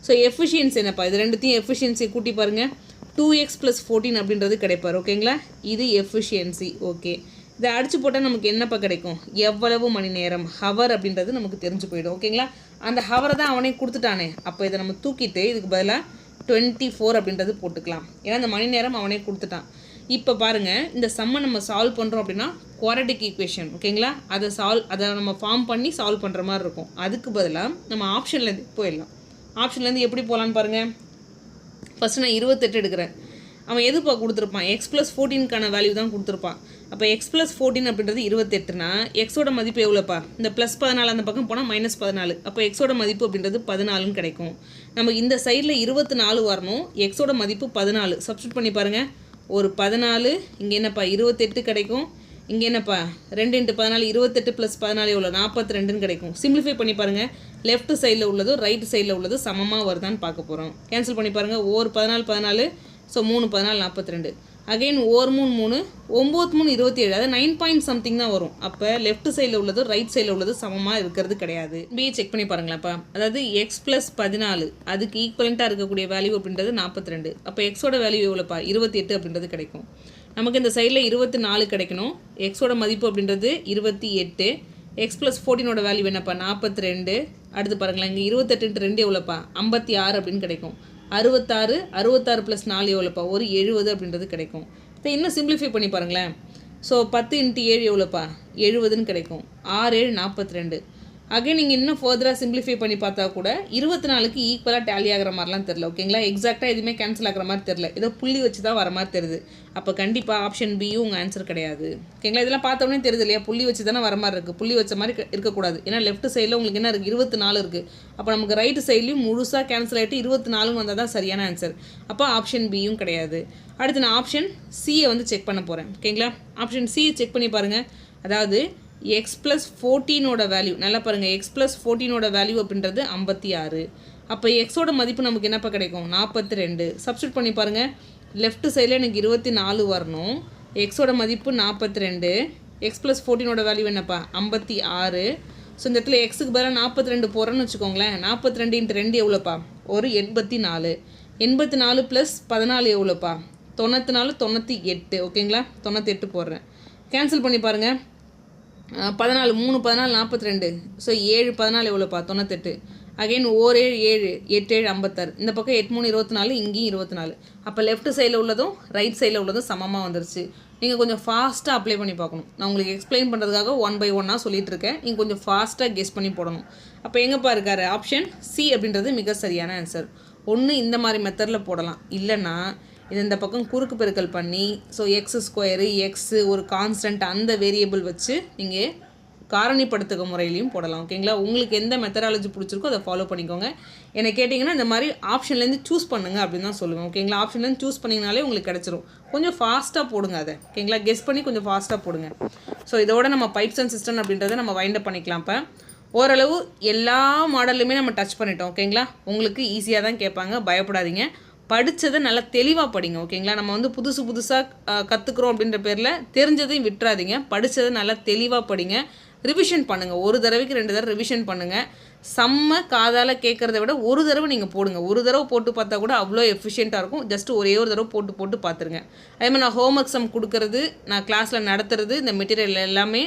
ஸோ எஃபிஷியன்சி என்னப்பா, இது ரெண்டுத்தையும் எஃபிஷியன்சி கூட்டி பாருங்கள், 2x + 14 அப்படின்றது கிடைப்பார். ஓகேங்களா? இது எஃபிஷியன்சி. ஓகே, இதை அடித்து போட்டால் நமக்கு என்னப்பா கிடைக்கும், எவ்வளவு மணி நேரம், ஹவர் அப்படின்றது நமக்கு தெரிஞ்சு போயிடும். ஓகேங்களா? அந்த ஹவரை தான் அவனே கொடுத்துட்டானே, அப்போ இதை நம்ம தூக்கிட்டு இதுக்கு பதிலாக 24 அப்படின்றது போட்டுக்கலாம். ஏன்னா அந்த மணி நேரம் அவனே கொடுத்துட்டான். இப்போ பாருங்கள், இந்த சம்மை நம்ம சால்வ் பண்ணுறோம் அப்படின்னா குவாட்ரட்டிக் ஈக்குவேஷன். ஓகேங்களா? அதை நம்ம ஃபார்ம் பண்ணி சால்வ் பண்ணுற மாதிரி இருக்கும். அதுக்கு பதிலாக நம்ம ஆப்ஷன்லேருந்து போயிடலாம். ஆப்ஷன்லேருந்து எப்படி போகலான்னு பாருங்கள். ஃபஸ்ட்டு நான் 28 எடுக்கிறேன். அவன் எதுப்பா கொடுத்துருப்பான், எக்ஸ் ப்ளஸ் 14க்கான வேல்யூ தான் கொடுத்துருப்பான். அப்போ எக்ஸ் ப்ளஸ் 14 அப்படின்றது 28னா எக்ஸோட மதிப்பு எவ்வளோப்பா, இந்த ப்ளஸ் 14 அந்த பக்கம் போனால் -14. அப்போ எக்ஸோட மதிப்பு அப்படின்றது 14ன்னு கிடைக்கும். நமக்கு இந்த சைடில் 24 வரணும், எக்ஸோட மதிப்பு 14. சப்ஸ்டியூட் பண்ணி பாருங்கள், ஒரு 14, இங்கே என்னப்பா 28 கிடைக்கும், இங்கே என்னப்பா 2 × 14 28 + 14 எவ்வளோ, 42ன்னு கிடைக்கும். சிம்பிளிஃபை பண்ணி பாருங்கள், லெஃப்ட் சைடில் உள்ளது ரைட் சைடில் உள்ளது சமமாக வருதான்னு பார்க்க போகிறோம். கேன்சல் பண்ணி பாருங்கள், ஒரு 14 ஸோ 3 14 42. அகெயின் ஓர் 3 3 9 3 27, அதாவது 9 பாயிண்ட் சம்திங் தான் வரும். அப்போ லெஃப்ட் சைடில் உள்ளது ரைட் சைடில் உள்ளது சமமாக இருக்கிறது கிடையாது. பிஏ செக் பண்ணி பாருங்களேன்ப்பா. அதாவது எக்ஸ் ப்ளஸ் 14 அதுக்கு ஈக்குவலண்ட்டாக இருக்கக்கூடிய வேல்யூ அப்படின்றது 42. அப்போ எக்ஸோட வேல்யூ எவ்வளோப்பா, 28 அப்படின்றது கிடைக்கும். நமக்கு இந்த சைடில் 24 கிடைக்கணும். எக்ஸோட மதிப்பு அப்படின்றது 28. எக்ஸ் ப்ளஸ் 14ஓட வேல்யூ என்னப்பா, 42. அடுத்து பாருங்களேன், இங்கே 28 × 2 எவ்வளோப்பா, 56 அப்படின்னு கிடைக்கும். 66 + 4 எவ்வளோப்பா, ஒரு 70 அப்படின்றது கிடைக்கும். இதை இன்னும் சிம்பிளிஃபை பண்ணி பாருங்களேன். ஸோ 10 × 7 எவ்வளோப்பா, 70ன்னு கிடைக்கும். 6 7 42. அகைன் நீங்கள் இன்னும் ஃபர்தராக சிம்பிளிஃபை பண்ணி பார்த்தா கூட 24க்கு ஈக்குவலாக டேலி ஆகிற மாதிரிலாம் தெரில. ஓகேங்களா? எக்ஸாக்டாக எதுவுமே கேன்சல் ஆகிற மாதிரி தெரில, ஏதோ புள்ளி வச்சு தான் வர மாதிரி தெரியுது. அப்போ கண்டிப்பாக ஆப்ஷன் பியும் உங்கள் ஆன்சர் கிடையாது. ஓகேங்களா? இதெல்லாம் பார்த்தோன்னே தெரியுது இல்லையா, புள்ளி வச்சு தானே வர மாதிரி இருக்குது, புள்ளி வச்ச மாதிரி இருக்கக்கூடாது. ஏன்னா லெஃப்ட் சைடில் உங்களுக்கு என்ன இருக்குது, 24 இருக்குது. அப்போ நமக்கு ரைட்டு சைட்லேயும் முழுசாக கேன்சல் ஆகிட்டு 24 வந்தால் தான் சரியான ஆன்சர். அப்போ ஆப்ஷன் பியும் கிடையாது. அடுத்து நான் ஆப்ஷன் சியை வந்து செக் பண்ண போகிறேன். ஓகேங்களா? ஆப்ஷன் சியை செக் பண்ணி பாருங்கள். அதாவது எக்ஸ் ப்ளஸ் 14ஓட வேல்யூ நல்லா பாருங்கள், எக்ஸ் ப்ளஸ் 14ஓட வேல்யூ அப்படின்றது 56. அப்போ எக்ஸோட மதிப்பு நமக்கு என்னப்போ கிடைக்கும், 42. சப்ஸ்டியூட் பண்ணி பாருங்கள், லெஃப்ட் சைடில் எனக்கு 24 வரணும், எக்ஸோட மதிப்பு 42, எக்ஸ் ப்ளஸ் 14ஓட வேல்யூ என்னப்பா 56. ஸோ இந்த இடத்துல எக்ஸுக்கு பதிலாக 42 போகிறேன்னு வச்சுக்கோங்களேன். 42 × 2 எவ்வளோப்பா, ஒரு 84. 84 + 14 எவ்வளோப்பா, 94 98. ஓகேங்களா? 98 போடுறேன். கேன்சல் பண்ணி பாருங்கள், 14 3 14 42. ஸோ 7 14 எவ்வளோப்பா, 98. Again or 7 7 8 7 56. இந்த பக்கம் 8 3 24, இங்கேயும் 24. அப்போ லெஃப்ட் சைடில் உள்ளதும் ரைட் சைடில் உள்ளதும் சமமாக வந்துருச்சு. நீங்கள் கொஞ்சம் ஃபாஸ்ட்டாக அப்ளை பண்ணி பார்க்கணும். நான் உங்களுக்கு எக்ஸ்பிளைன் பண்ணுறதுக்காக 1 by 1 சொல்லிட்டு இருக்கேன். நீங்கள் கொஞ்சம் ஃபாஸ்ட்டாக கெஸ் பண்ணி போடணும். அப்போ எங்கேப்பா இருக்காரு, ஆப்ஷன் சி அப்படின்றது மிக சரியான ஆன்சர். ஒன்று இந்த மாதிரி மெத்தடில் போடலாம், இல்லைன்னா இது இந்த பக்கம் குறுக்கு பெருக்கல் பண்ணி, ஸோ x², எக்ஸு ஒரு கான்ஸ்டன்ட் அந்த வேரியபிள் வச்சு நீங்கள் காரணிப்படுத்துக முறையிலையும் போடலாம். ஓகேங்களா? உங்களுக்கு எந்த மெத்தடாலஜி பிடிச்சிருக்கோ அதை ஃபாலோ பண்ணிக்கோங்க. என்னை கேட்டிங்கன்னா இந்த மாதிரி ஆப்ஷன்லேருந்து சூஸ் பண்ணுங்கள் அப்படின்னு தான் சொல்லுவேன். ஓகேங்களா? ஆப்ஷன்லேருந்து சூஸ் பண்ணிங்கனாலே உங்களுக்கு கிடச்சிரும். கொஞ்சம் ஃபாஸ்ட்டாக போடுங்க அதை. ஓகேங்களா? கெஸ் பண்ணி கொஞ்சம் ஃபாஸ்ட்டாக போடுங்க. ஸோ இதோட நம்ம பைப்ஸ் அண்ட் சிஸ்டம் அப்படின்றத நம்ம வைண்ட் அப் பண்ணிக்கலாம். இப்போ ஓரளவு எல்லா மாடல்லுமே நம்ம டச் பண்ணிட்டோம். ஓகேங்களா? உங்களுக்கு ஈஸியாக தான் கேட்பாங்க, பயப்படாதீங்க. படித்ததை நல்லா தெளிவாக படிங்க. ஓகேங்களா? நம்ம வந்து புதுசாக கற்றுக்குறோம் அப்படின்ற பேரில் தெரிஞ்சதையும் விட்டுறாதீங்க. படித்ததை நல்லா தெளிவாக படிங்க. ரிவிஷன் பண்ணுங்கள். ஒரு தடவைக்கு 2 தடவை ரிவிஷன் பண்ணுங்கள். செம்ம காதால் கேட்குறத விட ஒரு தடவை நீங்கள் போடுங்க. ஒரு தடவை போட்டு பார்த்தா கூட அவ்வளோ எஃபிஷியண்ட்டாக இருக்கும். ஜஸ்ட் ஒரே ஒரு தடவை போட்டு பார்த்துருங்க. அதே மாதிரி நான் ஹோம்ஒர்க் சம் கொடுக்குறது, நான் கிளாஸில் நடத்துறது, இந்த மெட்டீரியல் எல்லாமே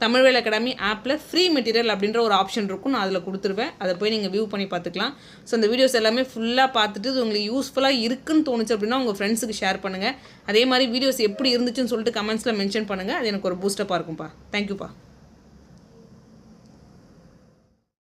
தமிழ்வேல் அகாடமி ஆப்பில் ஃப்ரீ மெட்டீரியல் அப்படின்ற ஒரு ஆப்ஷன் இருக்கும். நான் அதில் கொடுத்துருவேன். அதை போய் நீங்கள் வியூ பண்ணி பார்த்துக்கலாம். ஸோ அந்த வீடியோஸ் எல்லாமே ஃபுல்லாக பார்த்துட்டு இது உங்களுக்கு யூஸ்ஃபுல்லாக இருக்குன்னு தோணுச்சு அப்படின்னா உங்கள் ஃப்ரெண்ட்ஸுக்கு ஷேர் பண்ணுங்கள். அதே மாதிரி வீடியோஸ் எப்படி இருந்துச்சுன்னு சொல்லிட்டு கமெண்ட்ஸில் மென்ஷன் பண்ணுங்கள். அது எனக்கு ஒரு பூஸ்டப்பாக இருக்கும்ப்பா. தேங்க்யூப்பா.